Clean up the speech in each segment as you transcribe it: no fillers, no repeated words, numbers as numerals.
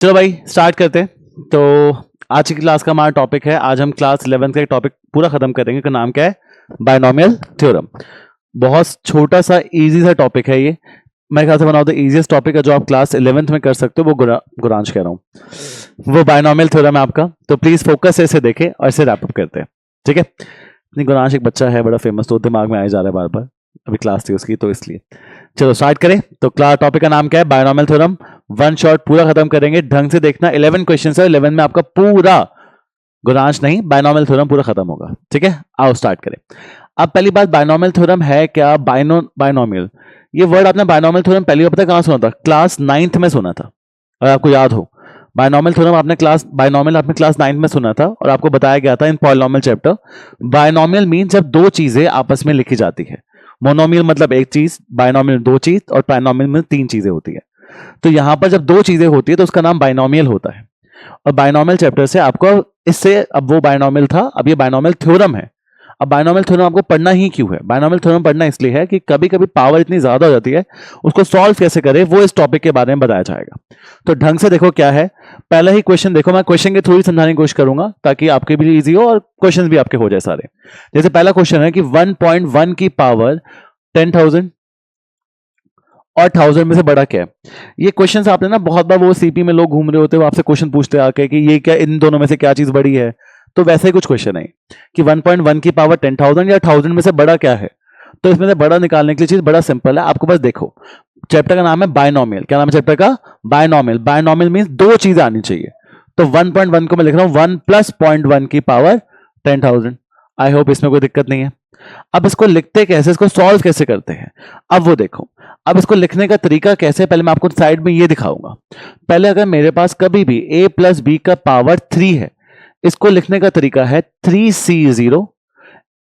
चलो भाई स्टार्ट करते हैं। तो आज की क्लास का हमारा टॉपिक है, आज हम क्लास 11 का एक टॉपिक पूरा खत्म करेंगे। का नाम क्या है? Binomial theorem. बहुत छोटा सा इजी सा टॉपिक है ये। मेरे ख्याल से one of the easiest topic है जो आप क्लास 11th में कर सकते हो। वो गुरांश कह रहा हूँ, वो बायनोमियल थ्योरम है आपका। तो प्लीज फोकस से इसे देखें और इसे रैप अप करते हैं, ठीक है? नहीं, गुरांश एक बच्चा है बड़ा फेमस, तो दिमाग में आए जा रहा है बार बार, अभी क्लास थी उसकी तो इसलिए। चलो स्टार्ट करें। तो क्लास टॉपिक का नाम क्या है? Binomial theorem. वन शॉट पूरा खत्म करेंगे, ढंग से देखना। 11 क्वेश्चन है, 11 में आपका पूरा गुरांश नहीं बायनोमियल थ्योरम पूरा खत्म होगा, ठीक है? आओ स्टार्ट करें। अब पहली बात, बायनोमियल थ्योरम है क्या? बायनोमियल, ये वर्ड आपने बायनोमियल थ्योरम पहली बार पता कहां सुना था? क्लास 9th में सुना था, अगर आपको याद हो। बायनोमियल थ्योरम आपने क्लास 9th में सुना था और आपको बताया गया था इन पॉलिनोमियल चैप्टर। बायनोमियल मीन जब दो चीजें आपस में लिखी जाती है। मोनोमियल मतलब एक चीज, बायनोमियल दो चीज, और ट्राइनोमियल में तीन चीजें होती है। तो यहां पर जब दो चीजें होती है तो उसका नाम बायनोमियल होता है। और बायनोमियल चैप्टर से आपको इससे, अब वो बायनोमियल था, अब ये बायनोमियल थ्योरम है। अब बायनोमियल थ्योरम आपको पढ़ना ही क्यों है? बायनोमियल थ्योरम पढ़ना इसलिए है कि कभी कभी पावर इतनी ज्यादा हो जाती है, उसको सॉल्व कैसे करें वो इस टॉपिक के बारे में बताया जाएगा। तो ढंग से देखो क्या है। पहला ही क्वेश्चन देखो, मैं क्वेश्चन के थ्रू ही समझाने की कोशिश करूंगा ताकि आपके भी इजी हो और क्वेश्चन भी आपके हो जाए सारे। जैसे पहला क्वेश्चन है कि 1.1 की पावर 10,000 और 1000 में से बड़ा क्या है? ये क्वेश्चंस आपने ना बहुत बार, वो सीपी में लोग घूम रहे होते हैं, वो आपसे क्वेश्चन पूछते हैं आके कि ये क्या, इन दोनों में से क्या चीज बड़ी है। तो वैसे ही कुछ क्वेश्चन है कि 1.1 की पावर 10,000 या 1000 में से बड़ा क्या है। तो इसमें से बड़ा निकालने के लिए चीज बड़ा सिंपल है, आपको बस देखो। चैप्टर का नाम है बायनोमियल। क्या नाम है चैप्टर का? बायनोमियल। बायनोमियल मीन दो चीजें आनी चाहिए। तो 1.1 को मैं लिख रहा हूं 1 + 0.1 की पावर 10,000। आई होप इसमें कोई दिक्कत नहीं है। अब इसको लिखते कैसे, इसको सॉल्व कैसे करते हैं, अब वो देखो। अब इसको लिखने का तरीका कैसे, पहले मैं आपको साइड में ये दिखाऊंगा। पहले अगर मेरे पास कभी भी a + b का पावर 3 है, इसको लिखने का तरीका है 3c0,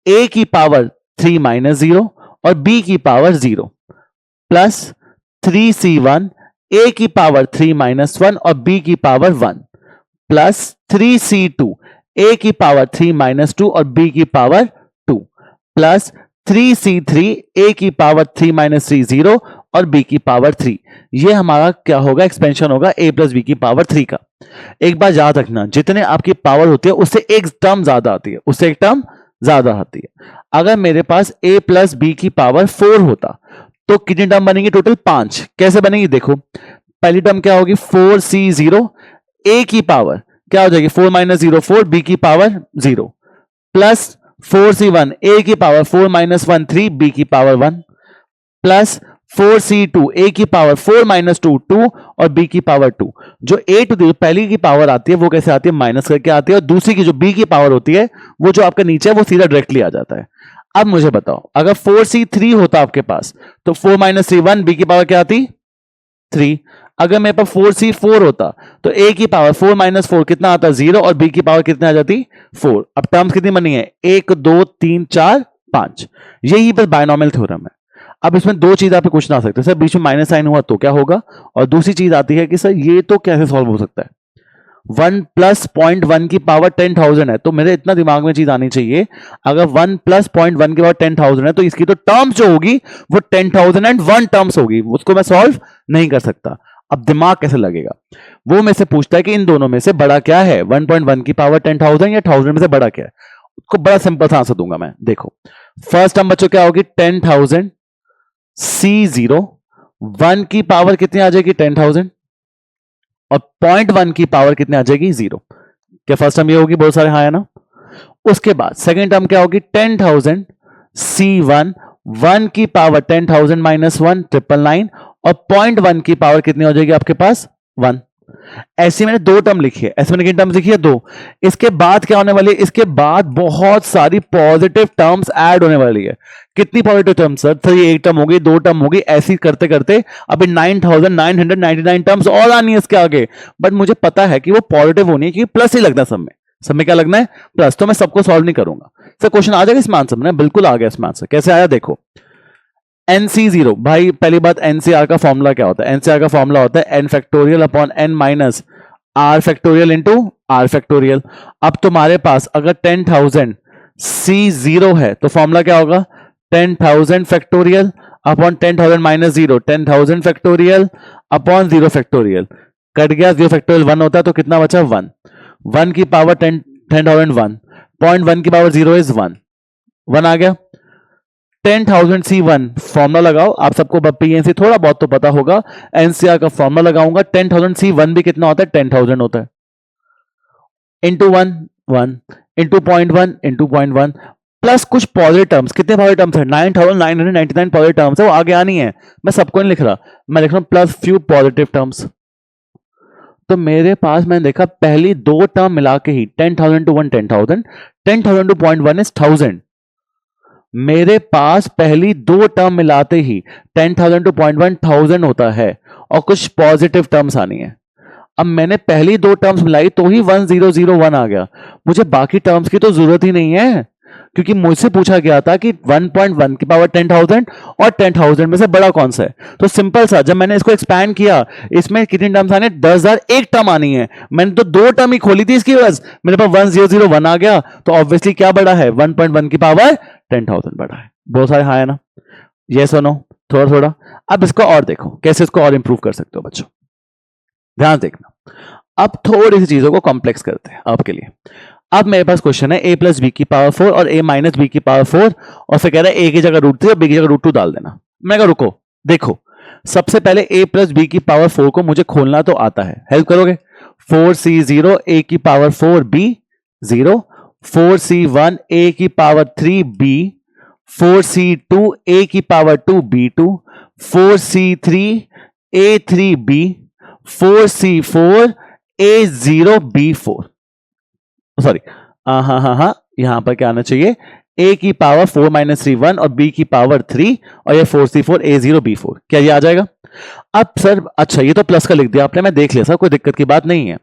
a की पावर 3 - 0 और b की पावर 0, प्लस 3c1, a की पावर 3 - 1 और b की पावर 1, प्लस 3c2, a की पावर 3 - 2 और b की पावर 2, प्लस 3c3, a की पावर 3 - 3 0 और b की पावर 3। ये हमारा क्या होगा? एक्सपेंशन होगा a + b की पावर 3 का। एक बार याद रखना, जितने आपकी पावर होती है उससे एक टर्म ज्यादा आती है, उससे एक टर्म ज्यादा आती है। अगर मेरे पास a + b की पावर 4 होता तो कितनी टर्म बनेंगी? टोटल 5। कैसे बनेंगी देखो। पहली टर्म क्या होगी? 4c0, a की पावर क्या हो जाएगी? 4 - 0 4, b की पावर 0, प्लस 4c1, a की पावर 4 - 1 3, b की पावर 1, प्लस 4c2, a की पावर 4 - 2 2 और b की पावर 2। जो a टू दी पहली की पावर आती है वो कैसे आती है? माइनस करके आती है, और दूसरी की जो b की पावर होती है वो जो आपका नीचे है वो सीधा डायरेक्टली आ जाता है। अब मुझे बताओ, अगर 4c3 होता आपके पास तो 4 - 3 1, b की पावर क्या आती? 3। अगर मेरे पास 4c4 होता तो a की पावर 4 - 4 कितना आता? 0 और b की पावर कितनी आ जाती? 4। अब टर्म्स कितनी बनी है? 1 2 3 4 5। यही बस बायनोमियल थ्योरम है। अब इसमें दो चीज आप क्वेश्चन आ सकते हैं, सर बीच में माइनस साइन हुआ तो क्या होगा, और दूसरी चीज आती है कि सर ये तो कैसे सॉल्व हो सकता है। 1 + 0.1 की पावर 10,000 है, तो मेरे इतना दिमाग में चीज आनी चाहिए, अगर 1 + 0.1 की पावर 10,000 है तो इसकी तो टर्म्स जो होगी वो 10,001 टर्म्स होगी, उसको मैं सॉल्व नहीं कर सकता। अब दिमाग कैसे लगेगा? वो मेरे से पूछता है कि इन दोनों में से बड़ा क्या है, 1.1 की पावर 10,000 या 1000 में से बड़ा क्या है। उसको बड़ा सिंपल सा आंसर दूंगा मैं। देखो फर्स्ट टर्म बच्चों क्या होगी? 10,000 c0, 1 की पावर कितनी आ जाएगी? 10,000, और 0.1 की पावर कितनी आ जाएगी? 0। क्या फर्स्ट टर्म ये होगी? बहुत सारे हाँ है ना। उसके बाद सेकेंड टर्म क्या होगी? 10,000 c1, 1 की पावर 10,000 - 1 999, और 0.1 की पावर कितनी हो जाएगी आपके पास? 1। ऐसे मैंने दो टर्म लिखी है, ऐसे मैंने कितनी टर्म्स लिखी है? दो। इसके बाद क्या होने वाली है? इसके बाद बहुत सारी पॉजिटिव टर्म्स ऐड होने वाली है। कितनी पॉजिटिव टर्म्स सर? तो ये एक टर्म होगी, दो टर्म होगी, ऐसी करते करते अभी 9,999 टर्म्स और आनी है इसके आगे। बट मुझे पता है कि वो पॉजिटिव होनी है, क्योंकि प्लस ही लगना है सब में। सब में क्या लगना है? प्लस। तो मैं सबको सॉल्व नहीं करूंगा। सर क्वेश्चन आ जाएगा इसमें आंसर में? बिल्कुल आ गया इसमें आंसर। कैसे आया देखो। NC0, भाई पहली बात NCR का फॉर्मूला क्या होता है? NCR का फॉर्मूला होता है n factorial upon n minus r factorial into r factorial. अब तुम्हारे पास अगर 10,000 C0 है तो फॉर्मूला क्या होगा? 10,000 factorial upon 10,000 - 0, 10,000 factorial upon 0 factorial. Cut गया, 0 फैक्टोरियल 1 होता है तो कितना बचा 1, 1 की पावर 10,001, 0.1 की पावर 0 इज 1, 1 आ गया। 10,000 C1 फॉर्मूला लगाओ, आप सबको पीएनसी थोड़ा बहुत तो पता होगा, एनसीआर का फॉर्मूला लगाऊंगा। 10,000 C1 भी कितना होता है 10,000 होता है, इंटू 1 1 इंटू 0.1 इंटू 0.1 प्लस कुछ पॉजिटिव टर्म्स, कितने पॉजिटिव टर्म्स है 9,999 पॉजिटिव टर्म्स है, वो आगे आनी है, मैं सबको नहीं लिख रहा, मैं लिख रहा हूं प्लस फ्यू पॉजिटिव टर्म्स। तो मेरे पास मैंने देखा पहली दो टर्म मिला के ही 10,000 टू 1 10,000, 10,000 टू 0.1 इज 1000, मेरे पास पहली दो टर्म मिलाते ही 10,000 टू 0.1 1000 होता है और कुछ पॉजिटिव टर्म्स आनी है। अब मैंने पहली दो टर्म्स मिलाई तो ही 1001 आ गया, मुझे बाकी टर्म्स की तो जरूरत ही नहीं है, क्योंकि मुझसे पूछा गया था कि 1.1 की पावर 10,000 और 10,000 में से बड़ा कौन सा है। तो सिंपल सा, जब मैंने इसको एक्सपैंड किया, इसमें कितनी टर्म्स आने 10,000 एक टर्म आनी है, मैंने तो दो टर्म ही खोली थी इसकी वजह, मेरे पास 1001 आ गया, तो ऑब्वियसली क्या बड़ा है 1.1 की पावर 10,000 बड़ा है। बहुत सारे हाँ है ना, ये सुनो थोड़ा थोड़ा। अब इसको और देखो कैसे इसको और इंप्रूव कर सकते हो बच्चों, ध्यान देखना। अब थोड़ी सी चीजों को कॉम्प्लेक्स करते हैं आपके लिए। अब मेरे पास क्वेश्चन है a प्लस बी की पावर 4 और a माइनस बी की पावर 4, और फिर कह रहा है a की जगह √3 और b की जगह √2 डाल देना। मैं कहा रुको, देखो सबसे पहले a प्लस बी की पावर 4 को मुझे खोलना तो आता है, हेल्प करोगे। 4c0 a की पावर 4 b 0, 4c1 a की पावर 3 b, 4c2 a की power 2 b2, 4c3 a3 b, 4c4 a0 b4, sorry हाँ, यहां पर क्या आना चाहिए a की पावर 4 माइनस 3 1 और b की पावर 3 और ये 4c4 a0 b4, क्या ये आ जाएगा। अब सर अच्छा ये तो प्लस का लिख दिया आपने, मैं देख लिया सर, कोई दिक्कत की बात नहीं है।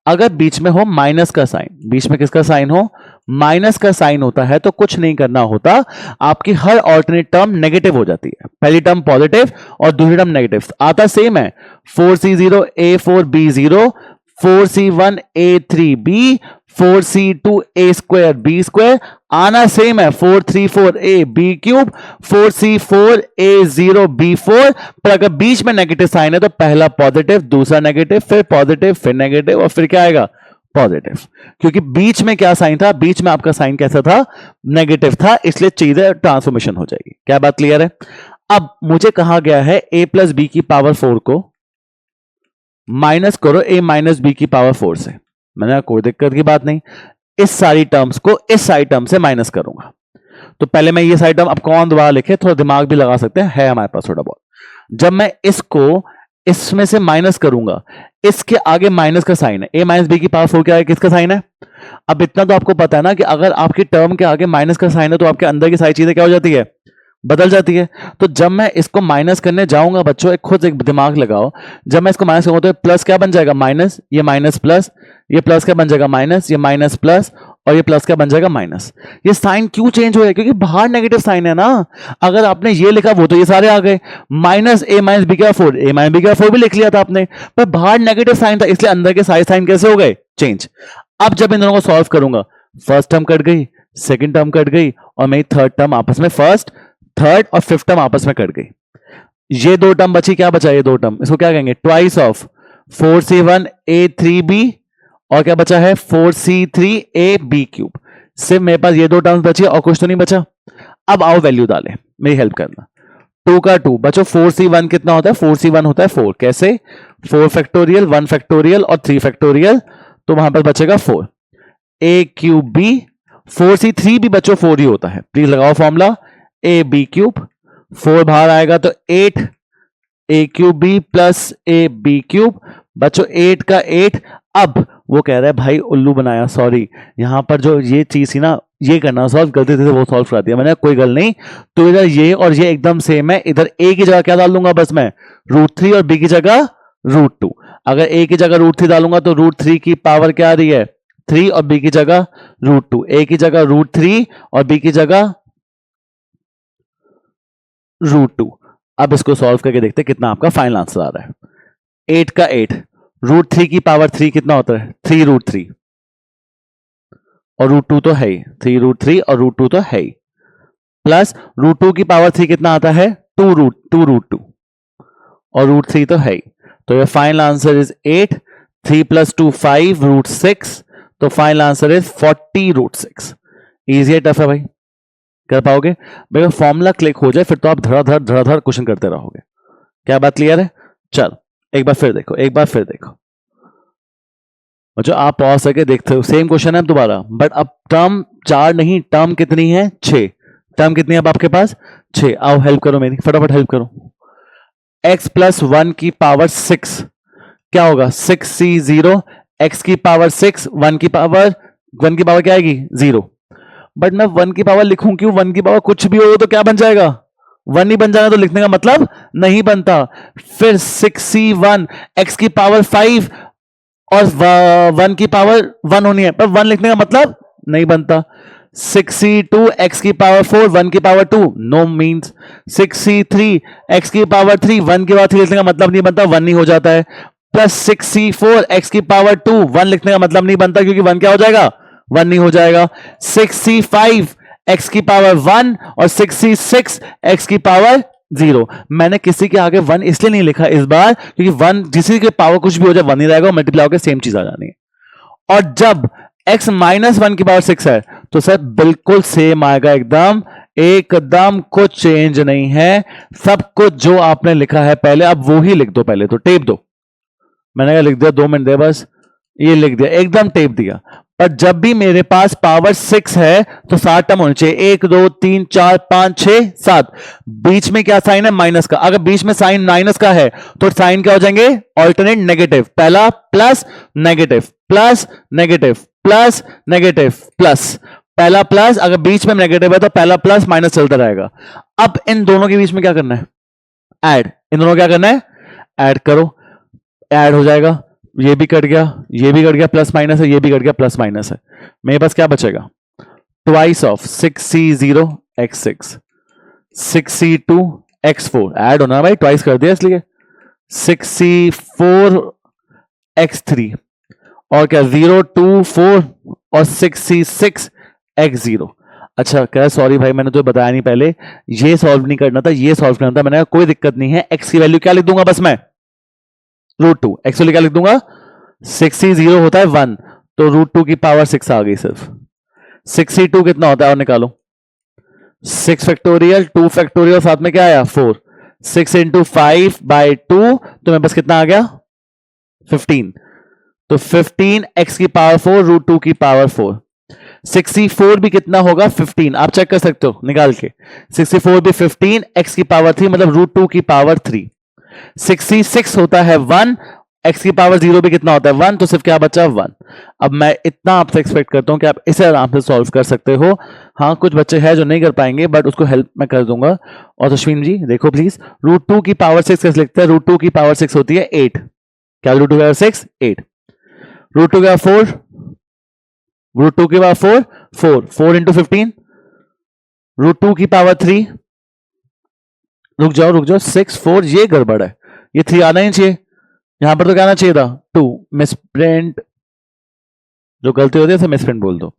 अगर बीच में हो माइनस का साइन, बीच में किसका साइन हो माइनस का साइन होता है, तो कुछ नहीं करना होता, आपकी हर ऑल्टरनेट टर्म नेगेटिव हो जाती है, पहली टर्म पॉजिटिव और दूसरी टर्म नेगेटिव, आता सेम है 4c0 a4 b0, 4c1 a3 b, 4c2 a square b square, आना सेम है 434 a b cube, 4c4 a0 b4, पर अगर बीच में नेगेटिव साइन है तो पहला पॉजिटिव दूसरा नेगेटिव फिर पॉजिटिव फिर नेगेटिव और फिर क्या आएगा पॉजिटिव, क्योंकि बीच में क्या साइन था, बीच में आपका साइन कैसा था नेगेटिव था, इसलिए चीजें ट्रांसफॉर्मेशन हो जाएगी। क्या बात क्लियर है। अब मुझे कहा गया है a प्लस बी की पावर 4 को माइनस करो a माइनस बी की पावर 4 से, मैंने कोई दिक्कत की बात नहीं, इस सारी टर्म्स को इस सारी टर्म से माइनस करूंगा। तो पहले मैं ये सारी टर्म, अब कौन दोबारा लिखे, थोड़ा दिमाग भी लगा सकते हैं, है हमारे पास थोड़ा बहुत। जब मैं इसको इसमें से माइनस करूंगा, इसके आगे माइनस का साइन है, a माइनस बी की पावर 4 के आगे किसका साइन है। अब इतना तो आपको पता है ना कि अगर आपकी टर्म के आगे माइनस का साइन है तो आपके अंदर की सारी चीजें क्या हो जाती है बदल जाती है। तो जब मैं इसको माइनस करने जाऊंगा बच्चों, खुद एक दिमाग लगाओ, जब मैं इसको माइनस करूंगा तो प्लस क्या बन जाएगा माइनस, ये माइनस प्लस, ये प्लस क्या बन जाएगा माइनस, ये माइनस प्लस और ये प्लस क्या बन जाएगा माइनस। ये साइन क्यों चेंज हो गया, क्योंकि बाहर नेगेटिव साइन है ना। अगर आपने ये लिखा वो तो ये सारे आ गए, माइनस a माइनस बी का 4, a माइनस बी का 4 भी लिख लिया था आपने, पर बाहर नेगेटिव साइन था, इसलिए अंदर के सारे साइन कैसे हो गए चेंज। अब जब इन दोनों को सॉल्व करूंगा, फर्स्ट टर्म कट गई, सेकेंड टर्म कट गई और मेरी थर्ड टर्म आपस में, फर्स्ट थर्ड और फिफ्थ टर्म आपस में कट गई, ये दो टर्म बची, क्या बचा ये दो टर्म, इसको क्या कहेंगे ट्वाइस ऑफ 4c1 a3b और क्या बचा है 4c3 ab क्यूब। सिर्फ मेरे पास ये दो टर्म्स बची और कुछ तो नहीं बचा। अब आओ वैल्यू डालें, मेरी हेल्प करना। 2 का 2 बचो, 4c1 कितना होता है 4c1 होता है 4, कैसे 4 फैक्टोरियल 1 फैक्टोरियल और 3 फैक्टोरियल, तो वहां पर बचेगा 4 a क्यूब b, 4c3 भी बच्चों 4 ही होता है, प्लीज लगाओ फॉर्मूला ए बी क्यूब, 4 बाहर आएगा तो 8 a cube b plus a b cube, बच्चों 8 का 8। अब वो कह रहा है भाई उल्लू बनाया, सॉरी यहां पर जो ये चीज थी ना ये करना सॉल्व, गलती से वो सॉल्व करा दिया मैंने, कोई गल नहीं। तो इधर ये और ये एकदम सेम है, इधर ए की जगह क्या डाल दूंगा बस मैं √3 और बी की जगह √2। अगर ए की जगह √3 डालूंगा तो √3 की पावर क्या आ रही है 3 और बी की जगह √2, ए की जगह √3 और बी की जगह √2। अब इसको सॉल्व करके देखते हैं कितना आपका फाइनल आंसर आ रहा है। 8 का 8, √3 की पावर 3 कितना होता है 3√3 और √2 तो है ही, 3√3 और √2 तो है ही, प्लस √2 की पावर 3 कितना आता है 2√2 और √3 तो है ही, तो ये फाइनल आंसर इज 8, 3 + 2 5 √6, तो फाइनल आंसर इज 40 √6। इजी है टफ है भाई, कर पाओगे? भाई फॉर्मूला क्लिक हो जाए फिर तो आप धड़ाधड़ क्वेश्चन करते रहोगे। क्या बात क्लियर है? चल एक बार फिर देखो, एक बार फिर देखो, जो आप पॉज करके देखते हो, सेम क्वेश्चन है दोबारा, बट अब टर्म 4 नहीं, टर्म कितनी है? 6। टर्म कितनी है अब आपके पास? 6। आओ हेल्प करो मेरी, फटाफट हेल्प करो। x + 1 की पावर 6 क्या होगा? 6c0 x की पावर 6, 1 की पावर क्या आएगी? 0। बट मैं 1 की पावर लिखूं क्यों? 1 की पावर कुछ भी हो तो क्या बन जाएगा? 1 नहीं बन जाएगा, तो लिखने का मतलब नहीं बनता। फिर 6c1 x की पावर 5 और 1 की पावर 1 होनी है, पर 1 लिखने का मतलब नहीं बनता। 6c2 x की पावर 4, 1 की power 2, no means. 6c3 x की पावर 3, 1 की पावर 3 लिखने का मतलब नहीं बनता, 1 नहीं हो जाता है। प्लस 6c4 x की पावर 2, 1 लिखने का मतलब नहीं बनता क्योंकि 1 क्या हो जाएगा? 1 नहीं हो जाएगा। 6c5 x की पावर 1 और 6c6 x की पावर 0। मैंने किसी के आगे 1 इसलिए नहीं लिखा इस बार क्योंकि 1 जिसी के पावर कुछ भी हो जाए 1 ही रहेगा, मल्टीप्लाई होकर सेम चीज आ जानी है। और जब x - 1 की पावर 6 है तो सर बिल्कुल सेम आएगा, एकदम एकदम कुछ चेंज नहीं है। सब कुछ जो आपने लिखा है पहले अब वो ही लिख दो, पहले तो टेप दो। मैंने कहा लिख दिया, 2 मिनट दे बस, ये लिख दिया, एकदम टेप दिया। पर जब भी मेरे पास पावर 6 है तो 7 टर्म होने चाहिए, 1 2 3 4 5 6 7। बीच में क्या साइन है? माइनस का। अगर बीच में साइन माइनस का है तो साइन क्या हो जाएंगे? Alternate negative. पहला plus negative plus negative plus negative plus, पहला प्लस, अगर बीच में नेगेटिव है तो पहला प्लस माइनस चलता रहेगा। अब इन दोनों के बीच में क्या करना है? ऐड। इन दोनों क्या करना है? ऐड करो, ऐड हो जाएगा। ये भी कट गया, ये भी कट गया, प्लस माइनस है, ये भी कट गया, प्लस माइनस है। मेरे पास क्या बचेगा? Twice of 6c0 x6, 6c2 x4, add होना भाई, ट्वाइस कर दिया इसलिए। 6c4 x3 और क्या 0 2 4 और 6c6 x0। अच्छा कह सॉरी भाई मैंने तो बताया नहीं पहले, ये सॉल्व नहीं करना था, ये सॉल्व करना था। मैंने कहा कोई दिक्कत नहीं है, x की वैल्यू क्या लिख दूंगा बस मैं? √2। एक्चुअली क्या लिख दूंगा? 6c0 होता है 1, तो √2 की पावर 6 आ गई सिर्फ। 6c2 कितना होता है और निकालो? 6 फैक्टोरियल 2 फैक्टोरियल साथ में क्या आया? 4। 6 × 5/2 तो मेरे पास कितना आ गया? 15। तो 15 x की पावर 4 √2 की पावर 4। 64 भी कितना होगा? 15। आप चेक कर सकते हो निकाल के। 64 भी 15 x की पावर 3 मतलब √2 की पावर 3। 66 होता है 1, x की पावर 0 भी कितना होता है? 1, तो सिर्फ क्या बचा? 1। अब मैं इतना आपसे एक्सपेक्ट करता हूं कि आप इसे आराम से सॉल्व कर सकते हो। हाँ कुछ बच्चे हैं जो नहीं कर पाएंगे, बट उसको हेल्प मैं कर दूंगा। और अश्विन जी देखो प्लीज, √2 की पावर 6 कैसे लिखते हैं? √2 की पावर 6 होती है 8। क्या √2 की पावर 6? 8। √2 की पावर 4, √2 की पावर 4 4 4 × 15, √2 की पावर 3, रुक जाओ 6 4, ये गड़बड़ है, ये 3 आना ही चाहिए, यहां पर तो क्या आना चाहिए था? 2। मिसप्रिंट, जो गलती होती है उसे मिसप्रिंट बोल दो।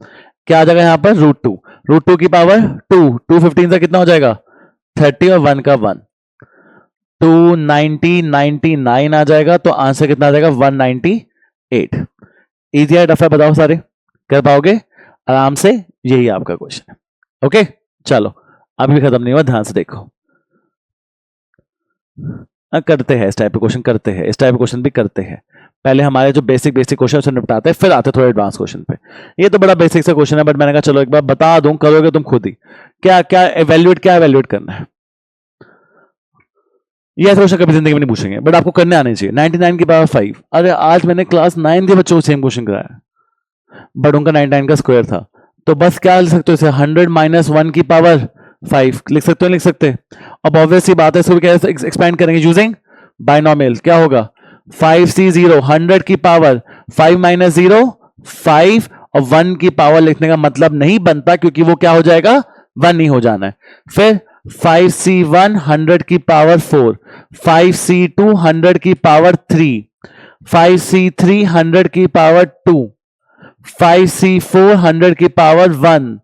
क्या आ जाएगा यहां पर? √2। √2 की पावर 2, 2 15 से कितना हो जाएगा? 30 और 1 का 1, 290 99 आ जाएगा, तो आंसर कितना आ जाएगा? 198। इजी है टफ है बताओ सारे? कर पाओगे आराम से? यही आपका क्वेश्चन है। ओके चलो अभी भी खत्म नहीं हुआ, ध्यान से देखो। करते हैं इस टाइप के क्वेश्चन, करते हैं इस टाइप के क्वेश्चन भी करते हैं। पहले हमारे जो बेसिक क्वेश्चन से निपटाते हैं, फिर आते हैं थोड़े एडवांस क्वेश्चन पे। ये तो बड़ा बेसिक सा क्वेश्चन है, बट मैंने कहा चलो एक बार बता दूं, करोगे तुम खुद ही। क्या क्या एवेल्युएट करना है, ये ऐसा क्वेश्चन कभी जिंदगी में नहीं पूछेंगे, बट आपको करने आने चाहिए। 99 की पावर 5, अरे आज मैंने क्लास 9 के बच्चों को सेम क्वेश्चन कराया, बट उनका 99 का स्क्वायर था। तो बस क्या लिख सकते हो इसे? 100 - 1 की पावर 5 लिख सकते हो, लिख सकते हैं। अब ऑब्वियसली बात है, इसको कैसे एक्सपेंड करेंगे? Using binomial. क्या होगा? 5c0 100 की पावर 5 - 0 5, और 1 की पावर लिखने का मतलब नहीं बनता क्योंकि वो क्या हो जाएगा? 1 ही हो जाना है। फिर 5c1 100 की पावर 4, 5c2 100 की पावर 3, 5c3 100 की पावर 2, 5c4 100 की पावर 1,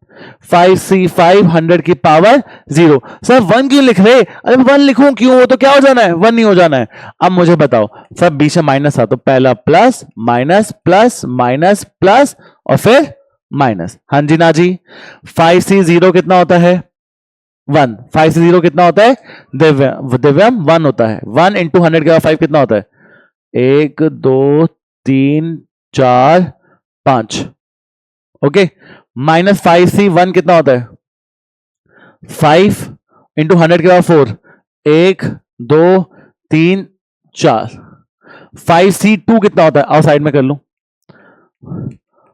5c5 100 की पावर 0। सर 1 क्यों लिख रहे? अरे 1 लिखूं क्यों? वो तो क्या हो जाना है, 1 नहीं हो जाना है। अब मुझे बताओ सर, बीच में माइनस था तो पहला plus minus plus minus plus और फिर माइनस। हाँ जी ना जी। 5c0 कितना होता है? 1। 5c0 कितना होता है दिव्यम? 1 होता है। 1 इंटू 100 के बाद 5 कितना होता है? 1 2 3 4 5। ओके, माइनस 5c1 कितना होता है? 5 इंटू 100 के बाद 4। 1 2 3 4। 5c2 कितना होता है? आओ साइड में कर लूं।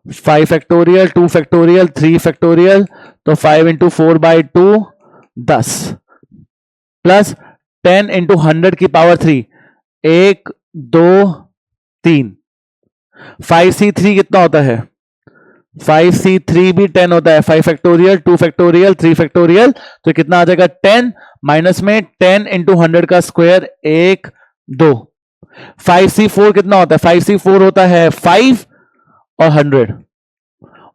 5 फैक्टोरियल 2 फैक्टोरियल 3 फैक्टोरियल, तो 5 इंटू 4 बाई 2 10 प्लस 10 इंटू 100 की पावर 3। 1 2 3। 5c3 कितना होता है? 5c3 भी 10 होता है। 5 फैक्टोरियल 2 फैक्टोरियल 3 फैक्टोरियल, तो कितना आ जाएगा? 10 माइनस में 10 इंटू 100 का स्क्वायर 1 2। 5c4 कितना होता है? 5c4 होता है 5 और 100,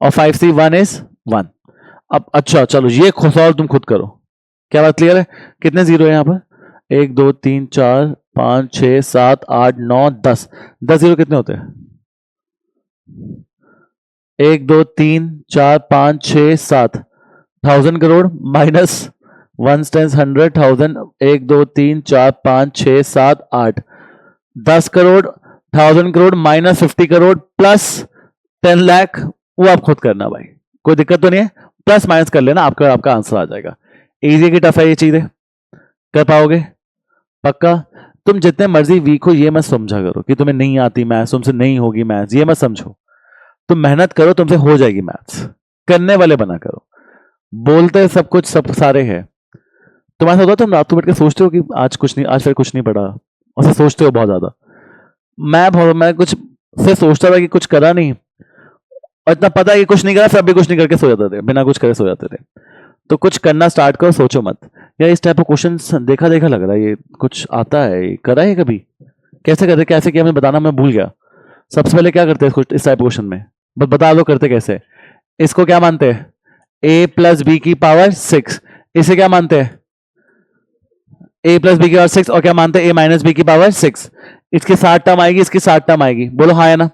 और 5c1 इज 1। अब अच्छा चलो ये सॉल्व तुम खुद करो। क्या बात क्लियर है? कितने जीरो है यहां पर? 1 2 3 4 5 6 7 8 9 10। 10 जीरो कितने होते हैं? 1 2 3 4 5 6 7। 1000 crore minus 1 tense 100 1000। 1 2 3 4 5 6 7 8। 10 crore 1000 crore minus 50 crore plus 10 lakh. वो आप खुद करना भाई, कोई दिक्कत तो नहीं है। प्लस माइनस कर लेना, आपका आंसर आ जाएगा। इजी की टफ है ये चीजें? कर पाओगे पक्का? तुम जितने मर्जी वीक हो ये मत समझा करो कि तुम्हें नहीं आती मैथ्स, तुमसे नहीं होगी मैथ्स, ये मत समझो। तुम मेहनत करो, तुमसे हो जाएगी मैथ्स। करने वाले बना करो। बोलते सब कुछ सब सारे हैं। तुम्हारे साथ होता तुम रात को बैठ के सोचते हो कि आज कुछ नहीं, आज फिर कुछ नहीं पड़ा, और से सोचते हो बहुत ज्यादा। मैं कुछ से सोचता था कि कुछ करा नहीं, और इतना पता है कि कुछ नहीं करा, फिर भी कुछ नहीं करके सो जाते थे, बिना कुछ करे सो जाते थे। तो कुछ करना स्टार्ट करो, सोचो मत। यार इस टाइप का क्वेश्चन देखा देखा लग रहा है, ये कुछ आता है, करा है कभी? कैसे करते, कैसे किया मैं बताना मैं भूल गया। सबसे पहले क्या करते हैं इस टाइप क्वेश्चन में? बस बता दो करते कैसे। इसको क्या मानते हैं? a प्लस बी की पावर 6। इसे क्या मानते हैं? a प्लस बी की पावर 6। और क्या मानते हैं? a माइनस बी की पावर 6। इसकी 60 टर्म आएगी, इसकी 60 टर्म आएगी। बोलो हाँ है ना?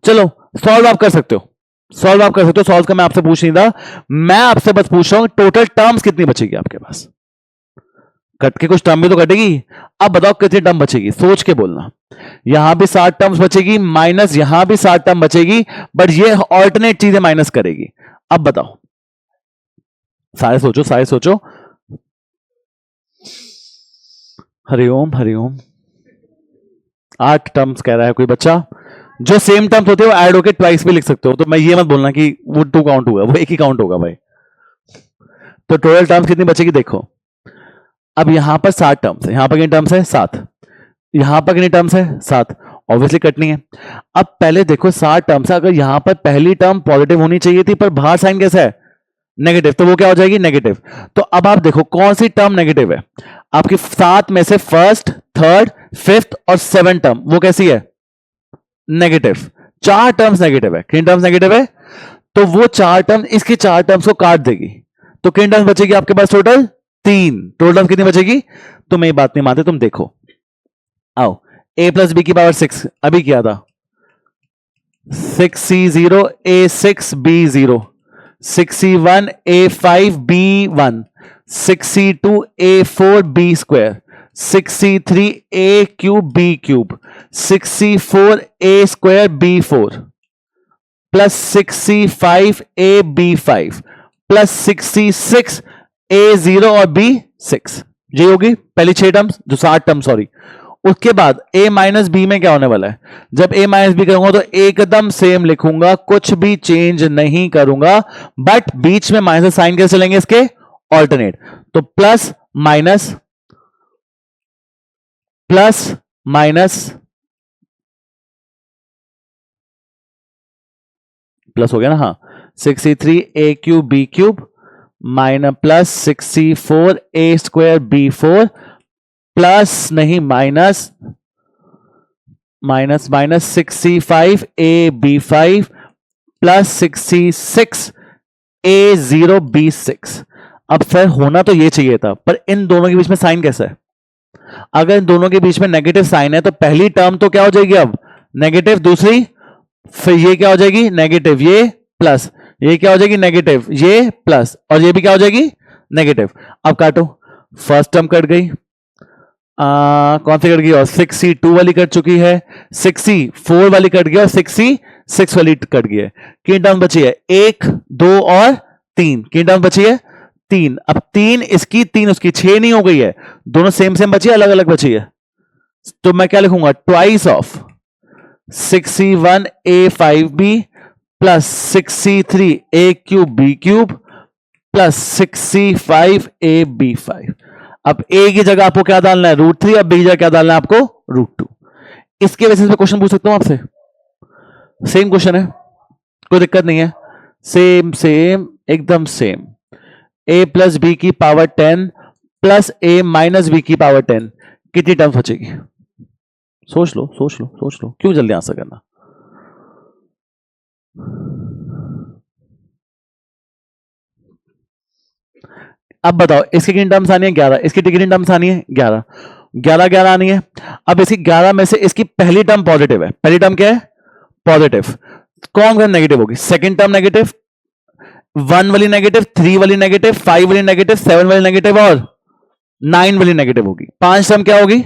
चलो सॉल्व आप कर सकते हो, सॉल्व आप कर सकते हो। सॉल्व का मैं आपसे पूछ नहीं था, मैं आपसे बस पूछ रहा हूं टोटल टर्म्स कितनी बचेगी आपके पास? कट के कुछ टर्म भी तो कटेगी। अब बताओ कितनी टर्म बचेगी, सोच के बोलना। यहां भी 60 टर्म्स बचेगी, माइनस यहां भी 60 टर्म बचेगी, बट ये ऑल्टरनेट चीजें माइनस करेगी। अब बताओ, सारे सोचो, सारे सोचो। हरिओम हरिओम। 8 टर्म्स कह रहा है कोई बच्चा। जो सेम टर्म्स होते हैं वो ऐड होके ट्वाइस भी लिख सकते हो, तो मैं ये मत बोलना कि वो 2 काउंट हुआ, वो एक ही काउंट होगा भाई। तो टोटल टर्म्स कितनी बचेगी देखो। अब यहां पर 7 टर्म्स है, यहां पर कितनी टर्म्स है? 7। यहां पर कितनी टर्म्स है? 7। ऑब्वियसली कटनी है। अब पहले देखो 7 टर्म्स है, अगर यहां पर पहली टर्म पॉजिटिव होनी चाहिए थी, पर बाहर साइन कैसा है? नेगेटिव, तो वो क्या हो जाएगी? नेगेटिव। तो अब आप देखो कौन सी टर्म नेगेटिव है। आपकी 7 में से फर्स्ट, थर्ड, फिफ्थ और 7 टर्म वो कैसी है? नेगेटिव। 4 टर्म्स नेगेटिव है। कितनी टर्म्स नेगेटिव है? तो वो 4 टर्म इसकी 4 टर्म्स को काट देगी, तो कितनी टर्म्स बचेगी आपके पास? टोटल 3। टोटल टर्म्स कितनी बचेगी? तुम ये बात नहीं मानते, तुम देखो। आओ, a प्लस बी की पावर 6 अभी किया था। 6c0 a6b0, 6c1 a5 b1, 6c2 a4 b square, 6c3 a cube b cube, 6c4 a square b4 plus 6c5 a b5 plus 6c6 a0 और b6। ये होगी पहली 6 टर्म्स, जो 7 term sorry. उसके बाद a माइनस बी में क्या होने वाला है? जब a माइनस बी करूंगा तो एकदम सेम लिखूंगा, कुछ भी चेंज नहीं करूंगा, बट बीच में माइनस साइन कैसे चलेंगे इसके? ऑल्टरनेट। तो plus minus plus minus plus हो गया ना? हाँ, 6c3 a cube b cube minus plus 6c4 a square b4 plus नहीं minus minus minus 6c5 a b5 plus 6c6 A0B6। अब सर होना तो ये चाहिए था, पर इन दोनों के बीच में साइन कैसा है? अगर इन दोनों के बीच में नेगेटिव साइन है तो पहली टर्म तो क्या हो जाएगी अब नेगेटिव, दूसरी फिर ये क्या हो जाएगी नेगेटिव, ये प्लस, ये क्या हो जाएगी नेगेटिव, ये प्लस, और ये भी क्या हो जाएगी नेगेटिव। अब काटो, फर्स्ट टर्म कट गई, कौन सी कट गई, और 6C 2 वाली कट चुकी है, 6C 4 वाली कट गई, और 6C 6 वाली कट गई है। कितनी टर्म बची है? 1 2 और 3। कितनी टर्म बची है? 3। अब 3 इसकी 3 उसकी, 6 नहीं हो गई है, दोनों सेम सेम बची है, अलग अलग बची है। तो मैं क्या लिखूंगा, twice of 6C1 A5B plus 6C3 A3B3 plus 6C5 AB5। अब A की जगह आपको क्या डालना है √3, अब B की जगह क्या डालना है आपको √2। इसके बेसिस पे क्वेश्चन पूछ सकता हूं आपसे, सेम क्वेश्चन है, कोई दिक्कत नहीं है, सेम सेम एकदम सेम। A प्लस B की power 10 plus A minus B की पावर 10, कितनी टर्म बचेगी? सोच लो सोच लो सोच लो, क्यों जल्दी आंसर करना। अब बताओ इसकी कितनी टर्म्स आनी है 11, इसकी कितनी टर्म्स आनी है 11, 11 11 आनी है। अब इसकी 11 में से इसकी पहली टर्म पॉजिटिव है, पहली टर्म क्या है पॉजिटिव, कौन सा नेगेटिव होगी? सेकंड टर्म नेगेटिव, 1 वाली नेगेटिव, 3 वाली नेगेटिव, 5 वाली नेगेटिव, 7 वाली नेगेटिव और 9 वाली नेगेटिव होगी। 5 टर्म क्या होगी?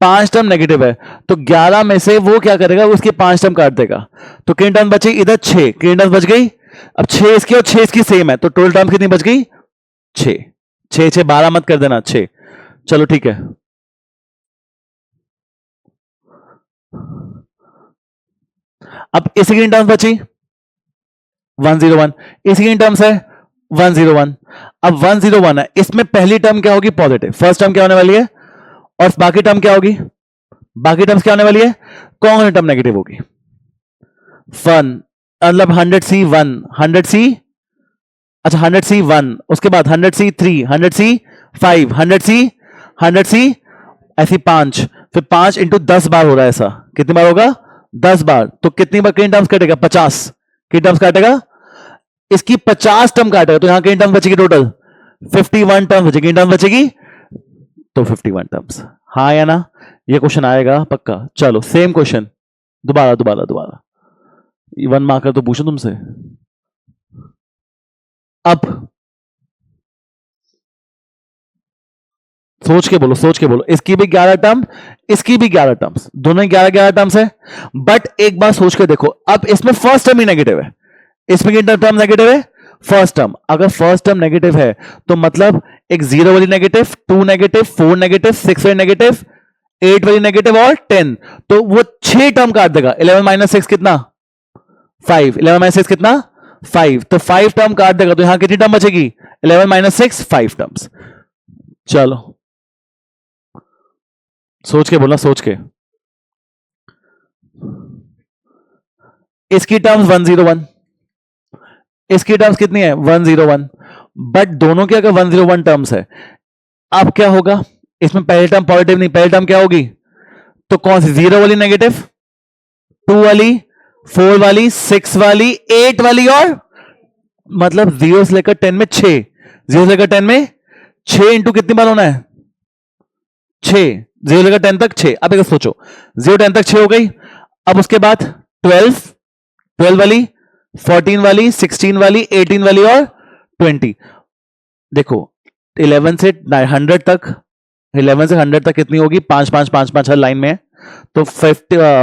5 टर्म नेगेटिव है, तो 11 में से वो क्या करेगा, उसकी 5 टर्म काट देगा, तो कितनी टर्म बची इधर 6, कितनी टर्म बच गई? अब 6 इसकी और 6 इसकी सेम है, तो टोटल टर्म कितनी बच गई 6, 6 6 12 मत कर देना 6। चलो ठीक है, अब इसकी कितनी टर्म्स बची 101, इसकी कितनी टर्म्स है 101। अब 101 है, इसमें पहली टर्म क्या होगी पॉजिटिव, फर्स्ट टर्म क्या होने वाली है, और बाकी टर्म क्या होगी, बाकी टर्म्स क्या होने वाली है, कौन सी टर्म नेगेटिव होगी? 1 मतलब 100C1 100C, अच्छा 100C1, उसके बाद 100C3 100C5 100C ऐसी 5, फिर 5 इंटू 10 बार हो रहा है ऐसा, कितनी बार होगा 10 बार, तो कितनी बार कितनी टर्म्स काटेगा 50, कितनी टर्म्स काटेगा, इसकी 50 टर्म काटेगा, तो यहां कितनी टर्म्स बचेगी टोटल 51 टर्म बचेगी, कितनी टर्म बचेगी तो 51 टर्म्स। हाँ या ना, ये क्वेश्चन आएगा पक्का। चलो सेम क्वेश्चन दोबारा दोबारा दोबारा, 1 मार्कर तो पूछो तुमसे। अब सोच के बोलो सोच के बोलो, इसकी भी 11 टर्म, इसकी भी 11 टर्म्स, दोनों 11 11 टर्म्स है, बट एक बार सोच के देखो, अब इसमें फर्स्ट टर्म ही नेगेटिव है, इसमें कितनी टर्म नेगेटिव है फर्स्ट टर्म, अगर फर्स्ट टर्म नेगेटिव है तो मतलब एक 0 वाली नेगेटिव, 2 नेगेटिव, 4 नेगेटिव, 6 वाली नेगेटिव, 8 वाली नेगेटिव और 10, तो वो 6 टर्म काट देगा। 11 माइनस 6 कितना 5, 11 माइनस 6 कितना 5, तो 5 टर्म काट देगा, तो यहां कितनी टर्म बचेगी 11 माइनस 6 5 टर्म्स। चलो सोच के बोलना, सोच के, इसकी टर्म्स 101, इसकी टर्म्स कितनी है 101, बट दोनों की अगर 101 टर्म्स है, अब क्या होगा, इसमें पहली टर्म पॉजिटिव नहीं, पहली टर्म क्या होगी, तो कौन सी 0 वाली नेगेटिव, 2 वाली, 4 वाली, 6 वाली, 8 वाली, और मतलब 0 से लेकर 10 में 6, 0 से लेकर 10 में 6 इंटू कितनी बार होना है 6, 0 से लेकर 10 तक 6। अब एक सोचो 0 10 तक 6 हो गई, अब उसके बाद 12 12 वाली, 14 वाली, 16 वाली, 18 वाली और 20। देखो 11 से 100 तक, 11 से 100 तक कितनी होगी 5 5 5 5 हर लाइन में है, तो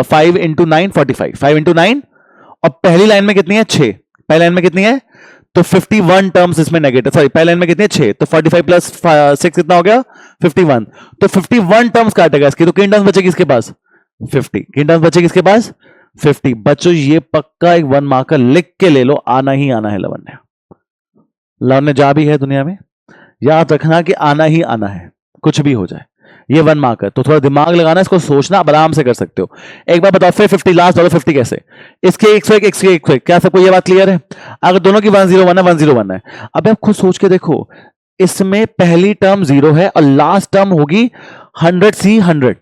5 इंटू 9 45, 5 इंटू 9, और पहली लाइन में कितनी है 6, पहली लाइन में कितनी है तो 51 टर्म्स इसमें नेगेटिव, सॉरी पहली लाइन में कितनी है 6, तो 45 प्लस 6 कितना हो गया 51, तो 51 टर्म्स काटेगा इसकी, तो कितनी टर्म्स बचेगी इसके पास 50, कितनी टर्म्स बचेगी इसके पास 50। बच्चों ये पक्का एक 1 मार्कर लिख के ले लो, आना ही आना है लवन ने, लवन ने जा भी है दुनिया में, याद रखना कि आना ही आना है, कुछ भी हो जाए ये 1 मार्कर, तो थोड़ा दिमाग लगाना, इसको सोचना, आप आराम से कर सकते हो। एक बार बताओ फिर 50 लास्ट वाला 50 कैसे, इसके 101 इसके 101, क्या सबको ये बात क्लियर है? अगर दोनों की 101 है 101 है, अब आप खुद सोच के देखो, इसमें पहली टर्म 0 है और लास्ट टर्म होगी 100C 100,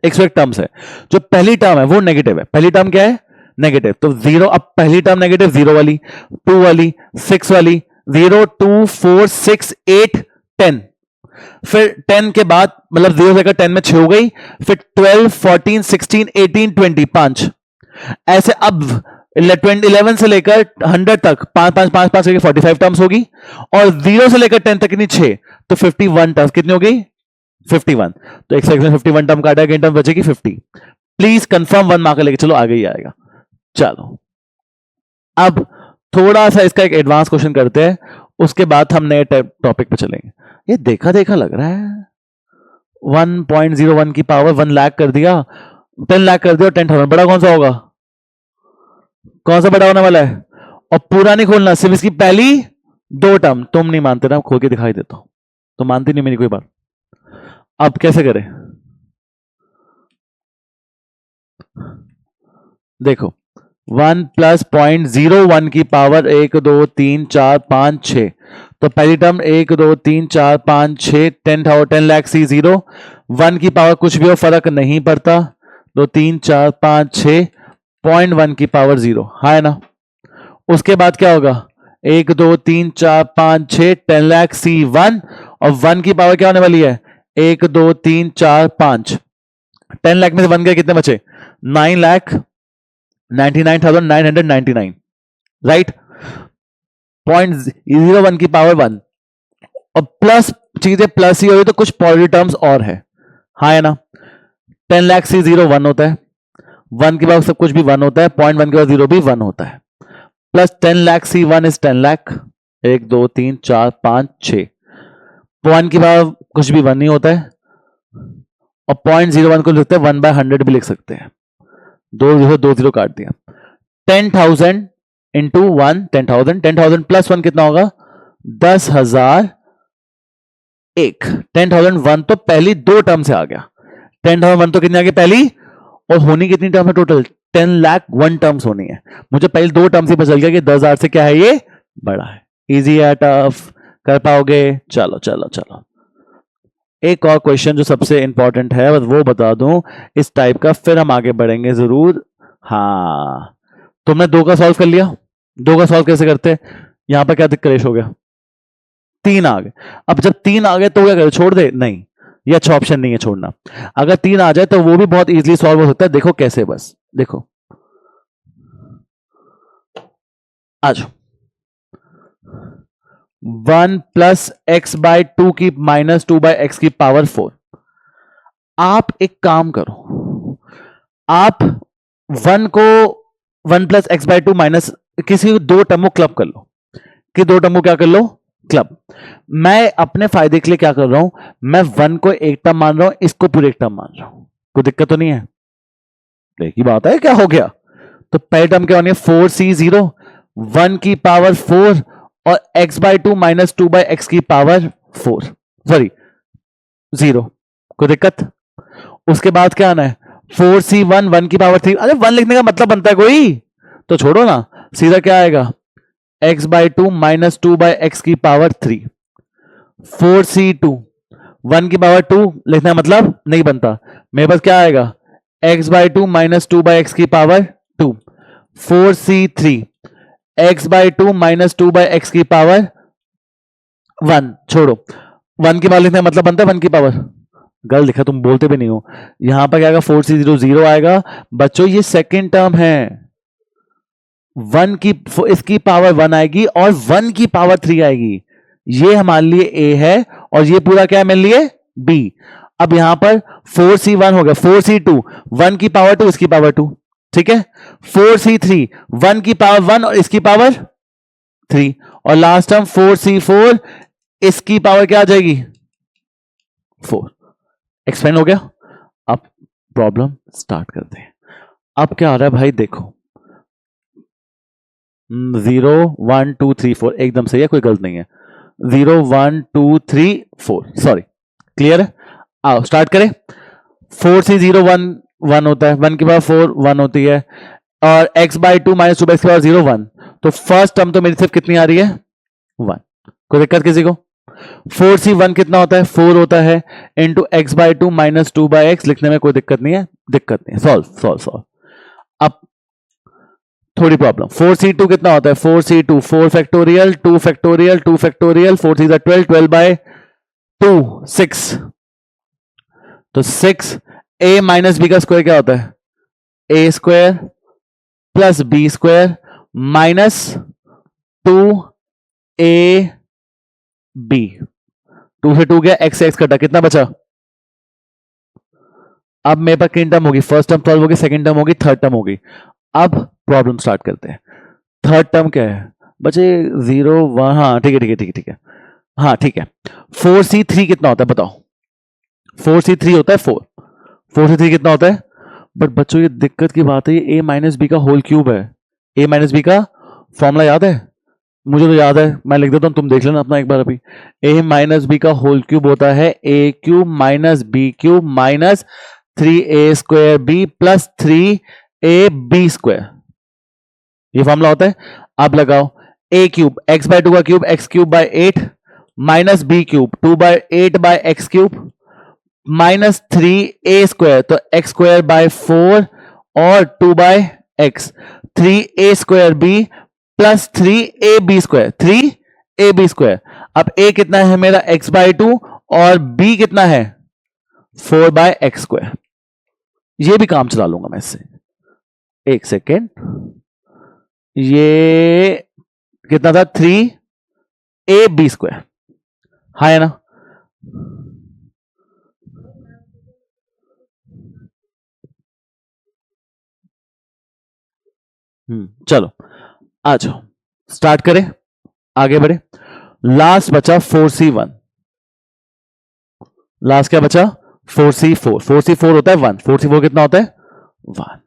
101 टर्म्स है, जो पहली टर्म है वो नेगेटिव है, पहली टर्म क्या है नेगेटिव, तो 0, अब पहली टर्म नेगेटिव, 0 वाली, 2 वाली, 6 वाली, 0 2 4 6 8 10, फिर 10 के बाद मतलब 0 से लेकर 10 में 6 हो गई, फिर 12 14 16 18 20 5, ऐसे अब 11 से लेकर 100 तक 5 5 5 5 करके 45 टर्म्स होगी, और 0 से लेकर 10 तक कितनी 6, तो 51 टर्म्स कितनी हो गई 51, तो एक सेकंड में 51 टर्म काटा, एक टर्म बचेगी 50। प्लीज कंफर्म 1 मार्कर लेके चलो, आगे ही आएगा। चलो अब थोड़ा सा इसका एक एडवांस क्वेश्चन करते हैं, उसके बाद हम नए टॉपिक पे चलेंगे। ये देखा देखा लग रहा है, 1.01 की पावर 1 लाख कर दिया, 10 लाख कर दिया, 10,000 बड़ा कौन सा होगा, कौन सा बड़ा होने वाला है, और पूरा नहीं खोलना, सिर्फ इसकी पहली 2 टर्म। तुम नहीं मानते ना, खोल के दिखाई देता हूं, तो मानती नहीं मेरी कोई बात। अब कैसे करें, देखो 1 प्लस 0.01 की पावर 1 2 3 4 5 6, तो पहली टर्म 1 2 3 4 5 6 10 लाख सी 0, 1 की पावर कुछ भी हो फर्क नहीं पड़ता, 2 3 4 5 6 0.1 की पावर 0, है ना। उसके बाद क्या होगा, 1 2 3 4 5 6 10 लाख सी 1, और 1 की पावर क्या होने वाली है, 1 2 3 4 5, 10 लाख में से 1 गए, कितने बचे, 9,99,999, राइट। 0.01 की पावर 1, और प्लस चीजें प्लस ही होगी तो कुछ पॉजिटिव टर्म्स और है, हाँ है ना। 10 लाख से 0 1 होता है, 1 के बाद सब कुछ भी 1 होता है, 0.1 के बाद 0 भी 1 होता है, plus 10 lakh C 1 is 10 lakh, 1 2 3 4 5 6, 1 के बाद कुछ भी 1 नहीं होता है, और 0.01 को लिखते हैं 1/100 भी लिख सकते हैं, 2 0 काट दिया। 10,000 इंटू 1 10,000, 10,000 प्लस 1 कितना होगा, 10,001, 10,001 तो पहली 2 टर्म से आ गया, 10,001 तो कितनी आ गई पहली, और होनी कितनी टर्म है टोटल, 10 लाख 1 टर्म्स होनी है। मुझे पहले 2 टर्म से पता चल गया कि 10,000 से क्या है ये बड़ा है। इजी है, टफ कर पाओगे, चलो चलो चलो। एक और क्वेश्चन जो सबसे इंपॉर्टेंट है बस वो बता दूं इस टाइप का, फिर हम आगे बढ़ेंगे जरूर। हाँ, तुमने 2 का सॉल्व कर लिया, 2 का सॉल्व कैसे करते, यहां पर क्या क्लेश हो गया, 3 आ गए। अब जब 3 आ गए तो क्या करें, छोड़ दे, नहीं, ये अच्छा ऑप्शन नहीं है छोड़ना। अगर 3 आ जाए तो वो भी बहुत इजीली सॉल्व हो सकता है। देखो कैसे, बस देखो, आज 1 प्लस एक्स बाय 2 की माइनस 2 बाय एक्स की पावर 4। आप एक काम करो, आप 1 को 1 प्लस एक्स बाय 2 माइनस किसी 2 टर्म को क्लब कर लो, कि 2 टर्म को क्या कर लो, क्लब। मैं अपने फायदे के लिए क्या कर रहा हूं, मैं 1 को एक टर्म मान रहा हूं, इसको पूरे एक टर्म मान रहा हूं, कोई दिक्कत तो नहीं है, एक ही बात है, क्या हो गया। तो पहले टर्म क्या होनी है, 4c0, 1 की पावर 4, और x by 2 minus 2 by x की पावर 4, सॉरी 0, कोई दिक्कत। उसके बाद क्या आना है, 4c1, 1 की पावर 3, अरे 1 लिखने का मतलब बनता है कोई, तो छोड़ो ना, सीधा क्या आएगा, x by 2 minus 2 by x की पावर 3, 4c2, 1 की पावर 2 लिखने का मतलब नहीं बनता, मेरे पास क्या आएगा, x by 2 minus 2 by x की power 2, 4c3, x by 2 minus 2 by x की पावर 1, छोड़ो, 1 की पावर लिखने का मतलब बनता है 1 की पावर, गलत लिखा, तुम बोलते भी नहीं हो। यहां पर क्या आएगा, 4c0 0 आएगा। बच्चों ये सेकेंड टर्म है, 1 की इसकी पावर 1 आएगी और 1 की पावर 3 आएगी, ये हमारे लिए a है, और ये पूरा क्या है मेरे लिए b। अब यहां पर 4c1 हो गया, 4c2, 1 की पावर 2 इसकी पावर 2, ठीक है, 4c3, 1 की पावर 1 और इसकी पावर 3, और लास्ट टर्म 4c4, इसकी पावर क्या आ जाएगी 4। एक्सप्लेन हो गया। अब प्रॉब्लम स्टार्ट करते हैं। अब क्या आ रहा है भाई, देखो 0 1 2 3 4 एकदम सही है, कोई गलत नहीं है, 0 1 2 3 4, सॉरी, क्लियर है। आओ स्टार्ट करें। 4c0 1 होता है, 1 की पावर 4 1 होती है, और x बाय 2 माइनस 2 बाई की पावर 0 1, तो फर्स्ट टर्म तो मेरी सिर्फ कितनी आ रही है 1, कोई दिक्कत किसी को। 4c1 कितना होता है 4 होता है, into x by 2 minus 2 by x लिखने में कोई दिक्कत नहीं है, दिक्कत नहीं है, सॉल्व सॉल्व सॉल्व। अब थोड़ी प्रॉब्लम। 4c2 कितना होता है? 4c2 4 factorial 2 factorial 2 factorial 4 3 12 12 bye 2 6। तो 6 a माइनस बी का स्क्वायर क्या होता है? a square plus B square minus 2 a b। 2 से 2 गया, x से x कटा, कितना बचा? अब मेरे पास कितनी टर्म होगी? फर्स्ट टर्म सॉल्व होगी, सेकंड टर्म होगी, थर्ड टर्म होगी। अब प्रॉब्लम स्टार्ट करते हैं। थर्ड टर्म क्या है बचे? 0 1। हाँ ठीक है ठीक है ठीक है ठीक है, हाँ ठीक है। 4c3 कितना होता है बताओ? 4c3 होता है 4। 4c3 कितना होता है? बट बच्चों ये दिक्कत की बात है, ये a माइनस बी का होल क्यूब है। a माइनस बी का फॉर्मूला याद है? मुझे तो याद है, मैं लिख देता हूं, तुम देख लेना अपना एक बार अभी। a माइनस बी का होल क्यूब होता है a cube minus B cube minus 3a square b plus 3ab square, ये फॉर्मूला होता है। अब लगाओ a क्यूब x बाय 2 का cube x cube by 8 minus B cube 2 by 8 by x cube minus 3a square, तो x square by 4 और 2 by x, 3a square b plus 3ab square, 3ab square. अब a कितना है मेरा? x by 2 और b कितना है? 4 bye x square. ये भी काम चला लूंगा मैं इससे, एक सेकेंड। ये कितना था? 3ab स्क्वायर, हाँ है ना? चलो आ जाओ, स्टार्ट करें, आगे बढ़े। लास्ट बचा 4c1। लास्ट क्या बचा? 4c4। 4c4 होता है 1। 4c4 कितना होता है? 1।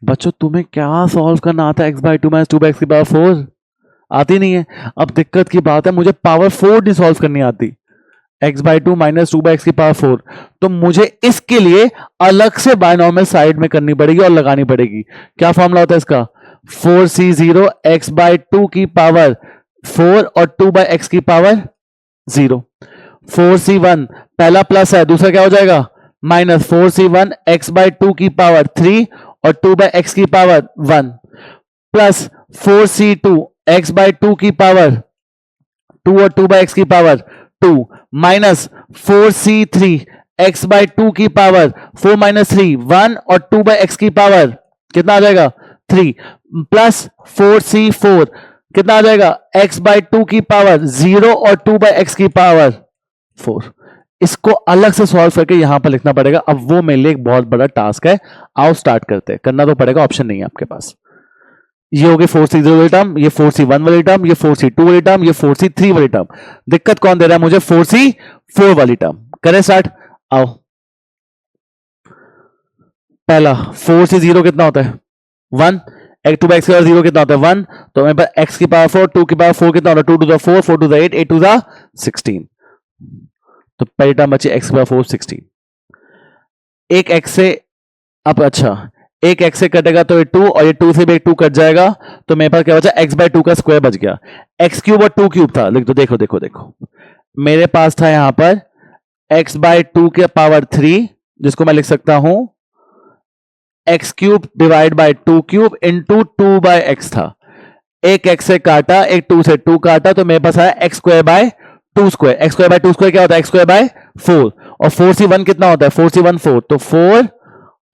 बच्चों तुम्हें क्या सॉल्व करना आता है? x by 2 minus 2 by x की पावर 4 आती नहीं है। अब दिक्कत की बात है, मुझे पावर 4 नहीं सॉल्व करनी आती। x by 2 minus 2 by x की पावर 4, तो मुझे इसके लिए अलग से बायनॉमियल साइड में करनी पड़ेगी और लगानी पड़ेगी। क्या फॉर्मूला होता है इसका? 4c0 x बाई 2 की पावर 4 और 2 बाई एक्स की पावर 0। 4c1 पहला प्लस है, दूसरा क्या हो जाएगा? माइनस 4c1 x बाई 2 की पावर 3 और 2 बाई एक्स की power 1 plus 4c2 x by 2 की पावर 2 और 2 बाई एक्स की power 2 minus 4c3 x by 2 की पावर 4 माइनस 3 1 और 2 बाई एक्स की पावर कितना आ जाएगा? 3 प्लस 4c4 कितना आ जाएगा? x बाई 2 की पावर 0 और 2 बाई एक्स की पावर 4। इसको अलग से सॉल्व करके यहां पर लिखना पड़ेगा। अब वो मेरे लिए एक बहुत बड़ा टास्क है। आओ स्टार्ट करते हैं, करना तो पड़ेगा, ऑप्शन नहीं है आपके पास। ये हो गई 4c0 वाली टर्म, ये 4c1 वाली टर्म, ये 4c2 वाली टर्म, ये 4c3 वाली टर्म। दिक्कत कौन दे रहा है मुझे? 4c4 वाली टर्म। करें स्टार्ट, आओ। पहला 4c0 कितना होता है? 1। x 2 x का 0 कितना होता है? 1। तो मेरे पास x की पावर 4, 2 की पावर 4 कितना होता है? 2 to the 4, 4 to the 8, 8 to the 16। तो पहली टर्म बची x की पावर 4 16। एक x से, अब अच्छा, एक x से कटेगा तो ये 2 और ये 2 से भी एक 2 कट जाएगा, तो मेरे पास क्या बचा? x बाई 2 का स्क्वायर बच गया। x क्यूब और 2 क्यूब था, लिख दो। देखो देखो देखो, मेरे पास था यहां पर x बाई 2 के पावर 3, जिसको मैं लिख सकता हूं x cube divide by 2 cube into 2 by x था। एक x से काटा, एक 2 से 2 काटा, तो मेरे पास आया x square bye 2 square. x square bye 2 square क्या होता है? x square by 4। और 4c1 कितना होता है? 4c1 4, तो 4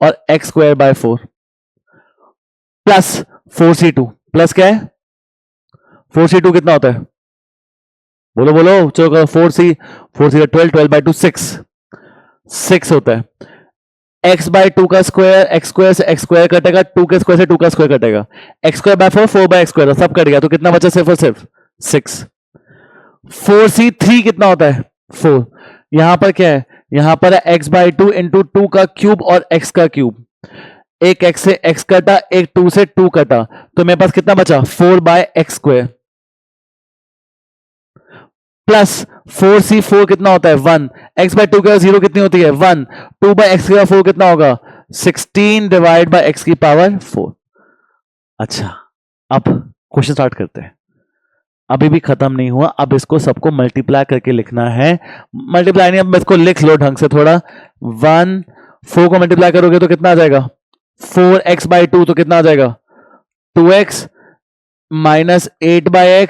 और x square by 4 plus 4c2 plus क्या है? 4c2 कितना होता है? बोलो बोलो, चलो 4c 12 12 बाय 2 6 होता है। x बाय 2 का स्क्वायर, x स्क्वायर से x स्क्वायर कटेगा, 2 के स्क्वायर से 2 का स्क्वायर कटेगा, x square by 4 4 by x square, सब कट गया, तो कितना बचा? सिर्फ और सिर्फ 6। 4c3 कितना होता है? 4। यहां पर क्या है? यहां पर है x बाई 2 इंटू 2 का क्यूब और x का क्यूब। एक x से x कटा, एक 2 से 2 कटा, तो मेरे पास कितना बचा? 4 by x square plus 4c4 कितना होता है? 1। x बाई 2 का 0 कितनी होती है? 1। 2 बाई एक्स का 4 कितना होगा? 16 डिवाइड बाय x की पावर 4। अच्छा, अब क्वेश्चन स्टार्ट करते हैं। अभी भी खत्म नहीं हुआ, अब इसको सबको मल्टीप्लाई करके लिखना है। मल्टीप्लाई नहीं, अब इसको लिख लो ढंग से थोड़ा। 1 4 को मल्टीप्लाई करोगे तो कितना आ जाएगा? 4x बाई 2, तो कितना आ जाएगा? 2x minus 8/x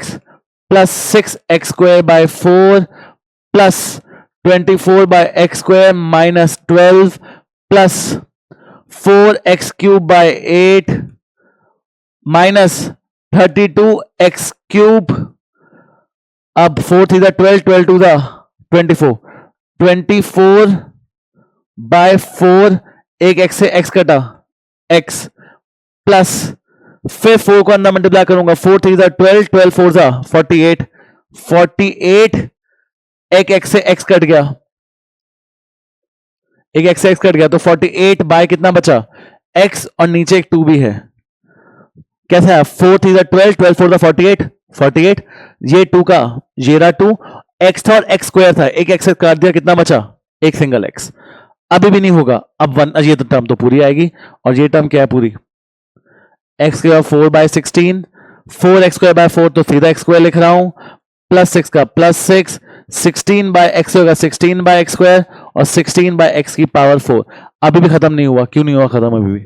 plus 6x² 4 plus 24/x² minus 12 plus 4x³ 8 minus 32x³। अब 4 3 12, 12 2 24, 24/4 एक x से x कटा x प्लस फिर 4 को अंदर मल्टीप्लाई करूंगा, 4 3 12, 12 4 48, 48 एक x से x कट गया, एक x से x कट गया तो 48 बाय कितना बचा x और नीचे एक 2 भी है। कैसा है 4 3 12, 12 4 48, 48 ये 2 का ये रहा 2 x था और x² था, एक x से काट दिया कितना बचा एक सिंगल x। अभी भी नहीं होगा, अब 1 ये तो टर्म तो पूरी आएगी और ये टर्म क्या है पूरी x के बाद 4/16, 4x²/4 तो सीधा x² लिख रहा हूं प्लस 6 का प्लस 6, 16/x होगा 16/x² और 16/x⁴। अभी भी खत्म नहीं हुआ, क्यों नहीं हुआ खत्म अभी भी?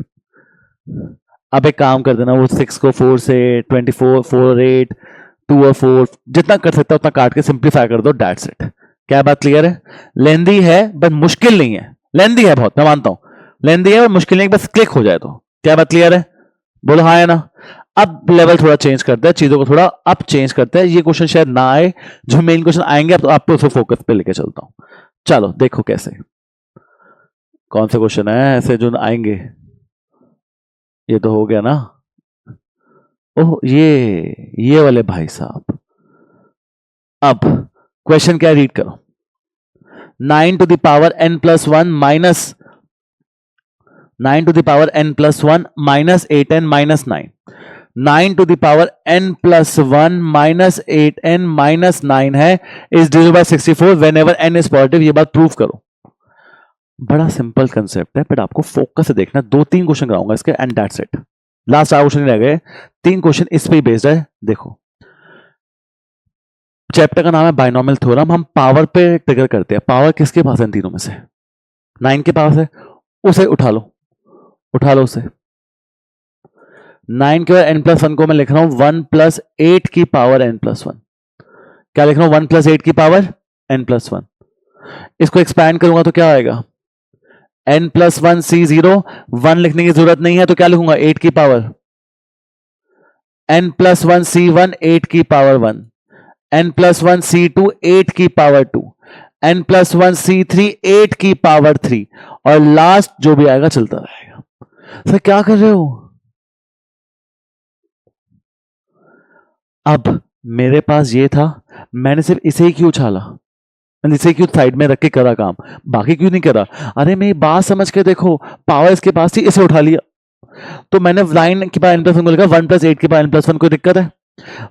अब एक काम कर देना, वो 6 को 4 से 24, 4 8 2 और 4 जितना कर सकता उतना काट के सिंप्लीफाई कर दो, दैट्स इट। क्या बात क्लियर है? लेंदी है बट मुश्किल नहीं है, लेंदी है बहुत, मैं मानता हूं लेंदी है और मुश्किल नहीं, बस क्लिक हो जाए तो। क्या बात क्लियर है? बोलो हाँ है ना। अब लेवल थोड़ा चेंज करते हैं, चीजों को थोड़ा अप चेंज करते हैं। ये क्वेश्चन शायद ना आए, जो मेन क्वेश्चन आएंगे अब तो आपको उसको फोकस पे लेके चलता हूं। चलो देखो कैसे, कौन से क्वेश्चन है ऐसे जो आएंगे। ये तो हो गया ना। ओह ये वाले भाई साहब, अब क्वेश्चन क्या रीड करो। 9 to the power n plus 1 minus 9 to the power n plus 1 minus 8n minus 9, 9 to the power n plus 1 minus 8n minus 9 है is divided by 64 whenever n is positive। ये बात prove करो। बड़ा simple concept है but आपको focus से देखना। 2-3 question कराऊंगा इसके and that's it. Last 4 question रह गए, 3 क्वेश्चन इस पे बेस्ड है। देखो चैप्टर का नाम है बाइनोमियल थ्योरम। हम पावर पे ट्रिगर करते हैं। पावर किसके पास है इन तीनों में से? 9 के पास है, उसे उठा लो उसे। 9 के बाद n+1 को मैं लिख रहा हूं 1 + 8 की पावर n+1। क्या लिख रहा हूं? 1 + 8 की पावर n+1। इसको एक्सपैंड करूंगा तो क्या आएगा? n+1 C0, 1 लिखने की जरूरत नहीं है तो क्या लिखूंगा? 8 की पावर। n+1 C1, 8 की पावर 1, n+1 C2, 8 की पावर 2, n+1 C3, 8 की पावर 3 और लास्ट जो भी आएगा चलता रहेगा। सर क्या कर रहे हो? अब मेरे पास ये था, मैंने सिर्फ इसे ही क्यों उछाला, मैंने इसे क्यों साइड में रख के करा काम, बाकी क्यों नहीं करा? अरे मेरी बात समझ के देखो, पावर इसके पास थी, इसे उठा लिया तो मैंने लाइन के पावर n+1 को लिखा 1 + 8 के पावर n+1। कोई दिक्कत है?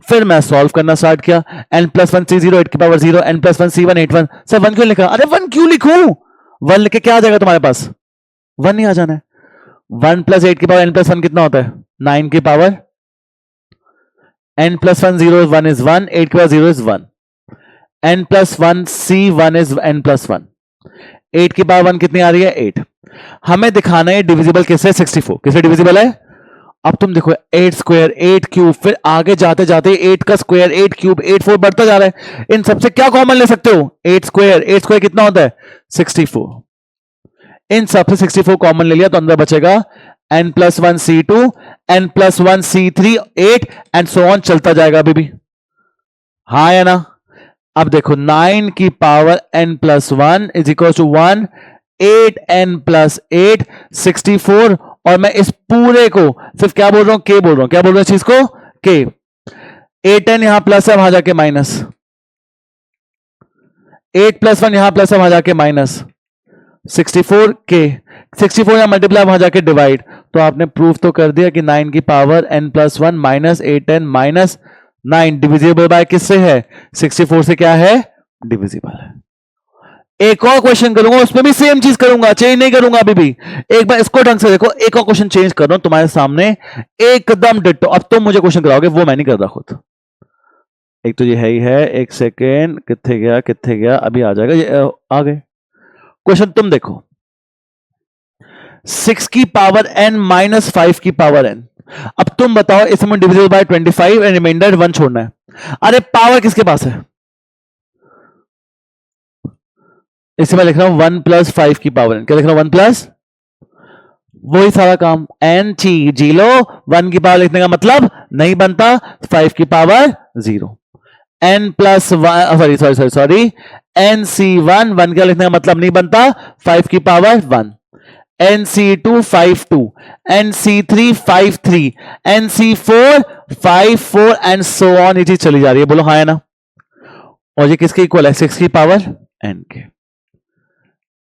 फिर मैं सॉल्व करना स्टार्ट किया, n+1 C0, 8 की पावर 0, n+1 C1, 8 1। सर 1 क्यों लिखा? अरे 1 क्यों लिखूं? 1 लिख के क्या आ जाएगा तुम्हारे पास? 1 नहीं आ जाना है। 1 + 8 की पावर n+1 कितना होता है? 9 की पावर n+1 0 1 is 1, 8 की power 0 is 1, n+1 C1 is n+1, 8 की पावर 1 कितनी आ रही है? 8। हमें दिखाना है डिविजिबल किससे? 64। किससे डिविजिबल है? अब तुम देखो 8², 8³ फिर आगे जाते जाते 8 का स्क्वायर, 8³ 8 4 बढ़ता जा रहा है। इन सबसे क्या कॉमन ले सकते हो? 8² कितना होता है? 64। इन सबसे 64 कॉमन ले लिया तो अंदर बचेगा n+1 C2, n+1 C3, 8 and so on, चलता जाएगा अभी भी। हाँ या ना? अब देखो 9 की power n+1 is equal to 1, 8n+8 64 और मैं इस पूरे को सिर्फ क्या बोल रहा हूं? के बोल रहा हूं। क्या बोल रहा हूं इस चीज को? के। 8n यहां प्लस है, वहां जाके माइनस, 8+1 यहां प्लस है, वहां जाके माइनस 64 के, 64 यहां मल्टीप्लाई, वहां जाके डिवाइड। तो आपने प्रूफ तो कर दिया कि 9 की power n+1 minus 8n minus 9 divisible by किससे है? 64 से। क्या है? डिविजिबल है। एक और क्वेश्चन करूंगा, उसमें भी सेम चीज करूंगा, चेंज नहीं करूंगा अभी भी। एक बार इसको ढंग से देखो, एक और क्वेश्चन चेंज कर रहा हूं तुम्हारे सामने एकदम डिट्टो। अब तुम मुझे क्वेश्चन कराओगे, वो मैं नहीं कर रहा खुद। एक तो ये है ही है, एक सेकेंड, कितने गया, अभी आ जाएगा, ये आ गए। क्वेश्चन तुम देखो, 6 की पावर n माइनस 5 की पावर n, अब तुम बताओ इसमें डिविजिबल बाय 25 एंड रिमाइंडर 1 छोड़ना है। अरे पावर किसके पास है, इसमें लिख रहा हूं 1 प्लस 5 की पावर n, क्या लिख रहा हूं 1 प्लस, वही सारा काम n जी लो, 1 की पावर लिखने का मतलब नहीं बनता, 5 की power 0, n plus sorry nc1, 1 का लिखने का मतलब नहीं बनता, 5 की power 1, nc2 52, nc3 53, nc4 54 and so on, ये चीज चली जा रही है, बोलो हाँ है ना। और ये किसके इक्वल है, 6 की पावर n के,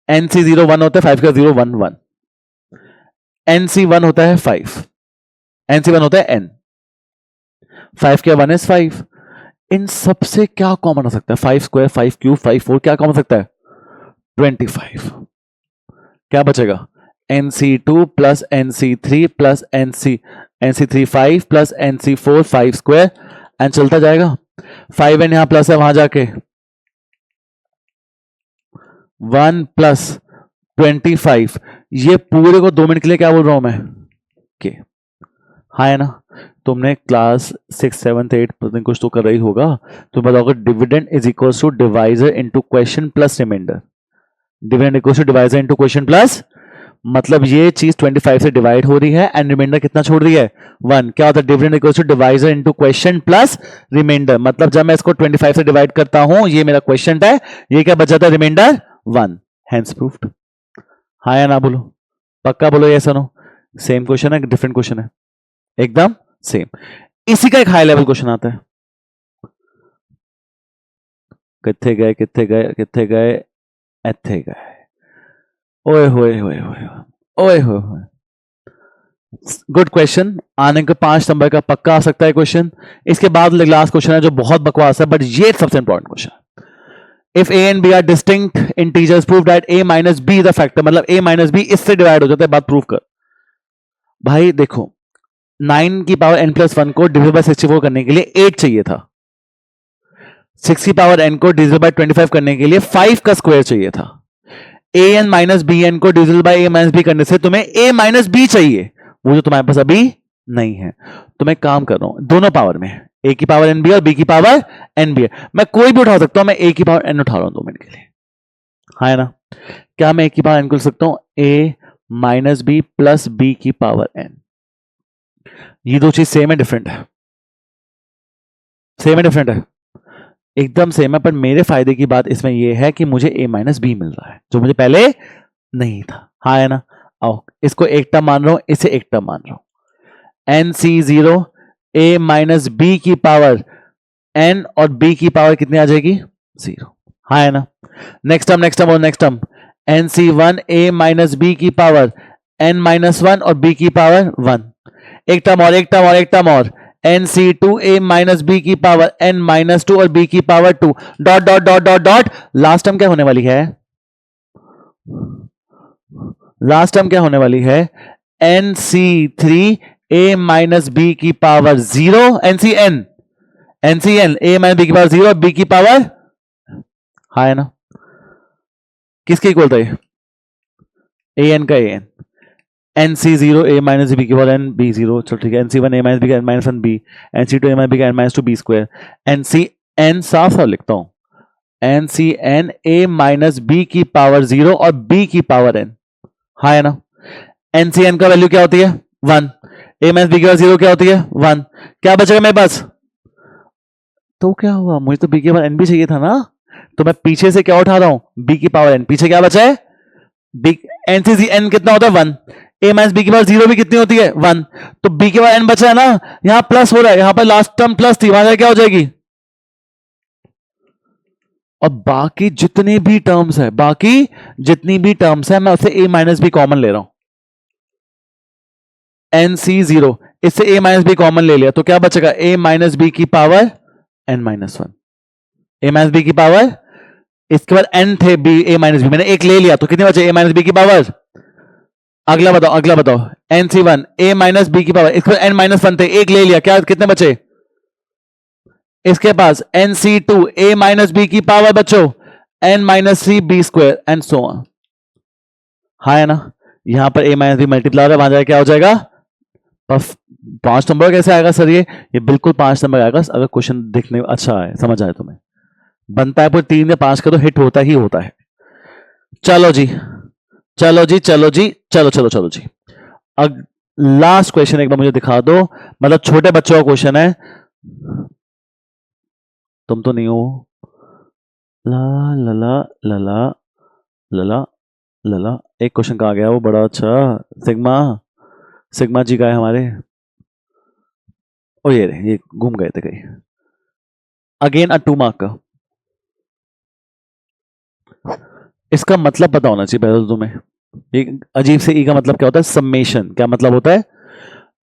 nc0 1 होता है, 5 का 0 1 1, nc1 होता है 5, nc1 होता है n, 5 क्या 1 is 5, इन सबसे क्या कॉमन हो सकता है, 5 स्क्वायर 5 क्यूब 5 4, क्या कॉमन हो सकता है 25, क्या बचेगा nc2 plus nc3 plus nc3 5 plus nc4 5 square and चलता जाएगा, 5 एन यहां प्लस है, वहां जाके 1 प्लस 25, ये पूरे को 2 मिनट के लिए क्या बोल रहा हूं मैं के, हाँ है ना। तुमने क्लास 6 7 8 कुछ तो कर रही होगा, तो बताओगे dividend is equal to divisor into question plus reminder, dividend equal to divisor into question plus, मतलब ये चीज 25 से डिवाइड हो रही है एंड रिमाइंडर कितना छोड़ रही है 1, क्या होता है dividend equal to divisor into question plus reminder, मतलब जब मैं इसको 25 से डिवाइड करता हूं, ये मेरा क्वेश्चन है, ये क्या बच जाता है रिमाइंडर 1, हेंस प्रूव्ड, हाँ या ना बोलो, पक्का बोलो यस और नो, सेम क्वेश्चन है डिफरेंट क्वेश्चन है, एकदम सेम। इसी का एक हाई लेवल क्वेश्चन आता है, कितने गए कितने गए कितने गए, इतने गए, ओए होए होए होए ओए होए, गुड क्वेश्चन, आने के 5 नंबर का पक्का आ सकता है क्वेश्चन। इसके बाद लास्ट क्वेश्चन है जो बहुत बकवास है, बट ये सबसे इंपॉर्टेंट क्वेश्चन है। If a and b are distinct integers, prove that a minus b is the factor, मतलब a minus b इससे डिवाइड हो जाता है, बात प्रूव कर। भाई देखो 9 की पावर n प्लस 1 को डिवाइड बाय 64 करने के लिए 8 चाहिए था, 6 की पावर n को डिवाइड बाय 25 करने के लिए 5 का स्क्वायर चाहिए था, a n minus b n को divide by a minus b करने से तुम्हें a माइनस बी चाहिए, वो जो तुम्हारे पास अभी नहीं है। तो मैं काम कर रहा हूं दोनों पावर में, a की पावर n भी और b की पावर n भी है, मैं कोई भी उठा सकता हूं, मैं a की पावर n उठा रहा हूं 2 मिनट के लिए, हाँ है ना। क्या मैं a की पावर n को लिख सकता हूं a minus B plus b की पावर n, ये दो चीज सेम है डिफरेंट है, सेम है डिफरेंट है, एकदम सेम है, पर मेरे फायदे की बात इसमें यह है कि मुझे a माइनस बी मिल रहा है जो मुझे पहले नहीं था, हाँ है ना। आओ इसको एक टर्म मान रहा हूं, इसे एक टर्म मान रहा हूं, nc0 a माइनस बी की पावर n और b की पावर कितनी आ जाएगी 0, हाँ है ना। नेक्स्ट टर्म और next term nc1 a minus B की पावर n माइनस 1 और b की पावर 1, एक टर्म और एक टर्म और एक टर्म और nc2 a माइनस बी की पावर n माइनस 2 और b की power 2, dot dot dot dot dot, last term क्या होने वाली है, लास्ट टर्म क्या होने वाली है nc3 a माइनस बी की power 0, ncn a minus B की पावर 0 और b की पावर, हाँ है ना। किसके इक्वल था ये an का an, nc0 a minus B की पावर n b0, चलो ठीक है, nc1 a माइनस बी का n minus 1 b, nc2 a minus B का n minus 2 b square, ncn साफ साफ लिखता हूं ncn a माइनस बी की पावर 0 और b की पावर n, हाँ है ना। ncn का वैल्यू क्या होती है 1, a माइनस बी की पावर 0 क्या होती है 1, क्या बचेगा मेरे पास, तो क्या हुआ, मुझे तो b की पावर n भी चाहिए था ना, तो मैं पीछे से क्या उठा रहा हूं b की पावर n, पीछे क्या बचा है n कितना होता है 1, a माइनस बी की पावर 0 भी कितनी होती है 1, तो b की पावर n बचा है ना, यहां प्लस हो रहा है, यहां पर लास्ट टर्म प्लस थी, वहां क्या हो जाएगी, और बाकी जितनी भी टर्म्स है, बाकी जितनी भी टर्म्स है मैं उसे a माइनस बी कॉमन ले रहा हूं, nc0 इससे a माइनस बी कॉमन ले लिया, तो क्या बचेगा a माइनस बी की power n minus 1, a minus B की पावर, इसके बाद n थे b a माइनस बी, मैंने एक ले लिया, तो कितने बचे a माइनस बी की पावर, अगला बताओ nc1 a माइनस बी की पावर, इसके बाद n माइनस 1 थे, एक ले लिया, क्या कितने बचे, इसके पास nc2 a माइनस बी की पावर बच्चों n minus 3 b square and so on, हाँ है ना। यहां पर a माइनस बी मल्टीप्लाई हो रहा है, वहां जाए क्या हो जाएगा पर 5 नंबर कैसे आएगा सर? ये बिल्कुल 5 नंबर आएगा अगर क्वेश्चन देखने में अच्छा है, समझ आए तुम्हें। बनता है पर 3 या 5 का तो हिट होता ही होता है। चलो जी, चलो जी, चलो जी, चलो चलो चलो जी। अब लास्ट क्वेश्चन एक बार मुझे दिखा दो, मतलब छोटे बच्चों का क्वेश्चन है। तुम तो नहीं हो। ला ला ला ला ला ला ला ला ला। एक क्वेश्चन कहा गया वो बड़ा अच्छा, सिग्मा, सिग्मा जी का है हमारे। ओ ये घूम गए थे कहीं। अगेन अ 2 मार्क का। इसका मतलब पता होना चाहिए पहले तो तुम्हें। एक अजीब से ई का मतलब क्या होता है? समेशन। क्या मतलब होता है?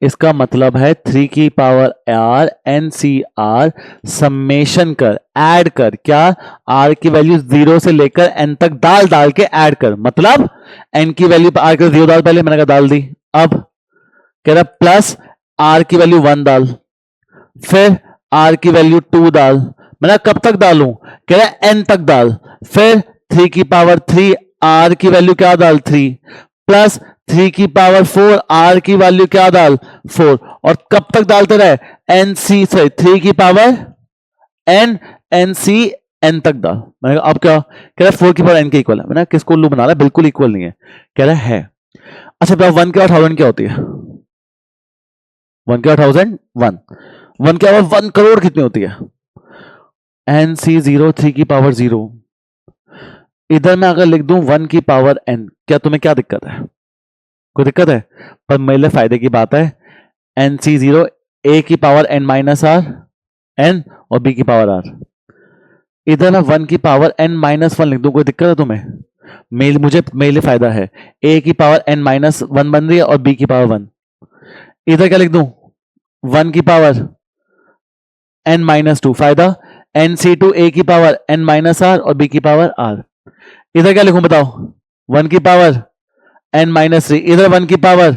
इसका मतलब है 3 की power R N C R summation कर, ऐड कर। क्या? आर की वैल्यू 0 से लेकर एन तक डाल डाल के ऐड कर। मतलब एन की वैल्यू आर के 0 डाल, पहले मैंने कहा डाल दी। अब कह रहा प्लस आर की वैल्यू 1 डाल, फिर आर की वैल्यू 2 डाल। मैंने कब तक डालूं? कह रहा एन तक डाल। फिर 3 की पावर 3 आर की वैल्यू क्या डाल? 3 प्लस 3 की पावर 4 आर की वैल्यू क्या डाल? 4। और कब तक डालते रहे? एन सी से 3 की power N N C N तक डाल। मैंने कहा अब क्या? कह रहा 4 की पावर एन के इक्वल है। मैंने किसको उल्लू बना रहा है? बिल्कुल इक्वल नहीं है। कह रहा है। अच्छा बताओ 1 के बाद 1000 क्या होती है? 1 के बाद 1000 1। 1 के बाद 1 करोड़ कितनी होती है? एन सी 0 3 की पावर 0। इधर मैं अगर लिख दूं 1 की पावर n, क्या तुम्हें क्या दिक्कत है? कोई दिक्कत है? पर मेरे लिए फायदे की बात है। एन सी 0 a की power n minus r n और b की पावर r। इधर मैं 1 की पावर n माइनस 1 लिख दूं, कोई दिक्कत है तुम्हें? मेरे लिए फायदा है। a की पावर n माइनस 1 बन रही है और b की पावर 1। इधर क्या लिख दूं? 1 की पावर n माइनस 2। फायदा एन सी 2 a की पावर n माइनस आर और b की पावर r। इधर क्या लिखूं बताओ? 1 की पावर n माइनस 3। इधर 1 की पावर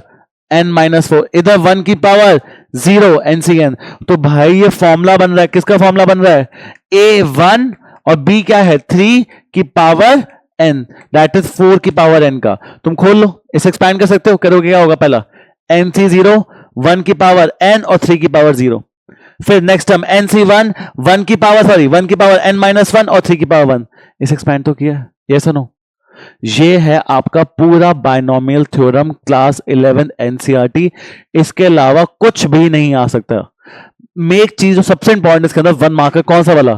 n माइनस 4। इधर 1 की पावर 0 NCN। तो भाई ये फॉर्मूला बन रहा है, किसका फॉर्मूला बन रहा है? A1 और B क्या है? 3 की पावर n, दैट इज 4 की पावर n का। तुम खोल लो, इसे एक्सपैंड कर सकते हो। करोगे क्या होगा? पहला NC0 1 की पावर n और 3 की पावर 0। फिर नेक्स्ट टर्म NC1 1 की पावर 1 की पावर n माइनस 1 और 3 की पावर 1। इसे एक्सपैंड तो किया, यस और नो? ये है आपका पूरा बायनोमियल थ्योरम क्लास 11 एनसीईआरटी। इसके अलावा कुछ भी नहीं आ सकता। में एक चीज जो सबसे इंपॉर्टेंट इसके अंदर 1 मार्कर कौन सा वाला?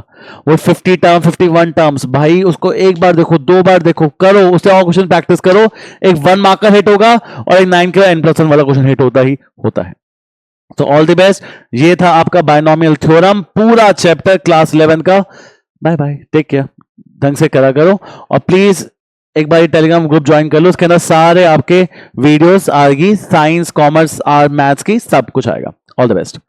वो 50 टर्म 51 टर्म्स। भाई उसको एक बार देखो, 2 बार देखो, करो, उससे और क्वेश्चन प्रैक्टिस करो। एक 1 मार्कर हिट होगा और एक 9 के n+1 वाला क्वेश्चन हिट होता ही होता है। तो ऑल द बेस्ट। ये था आपका बायनोमियल थ्योरम पूरा चैप्टर क्लास 11 का। बाय बाय, टेक केयर, ढंग से करा करो। और प्लीज एक बार टेलीग्राम ग्रुप ज्वाइन कर लो, उसके अंदर सारे आपके वीडियोस आएगी, साइंस, कॉमर्स और मैथ्स की सब कुछ आएगा। All the best.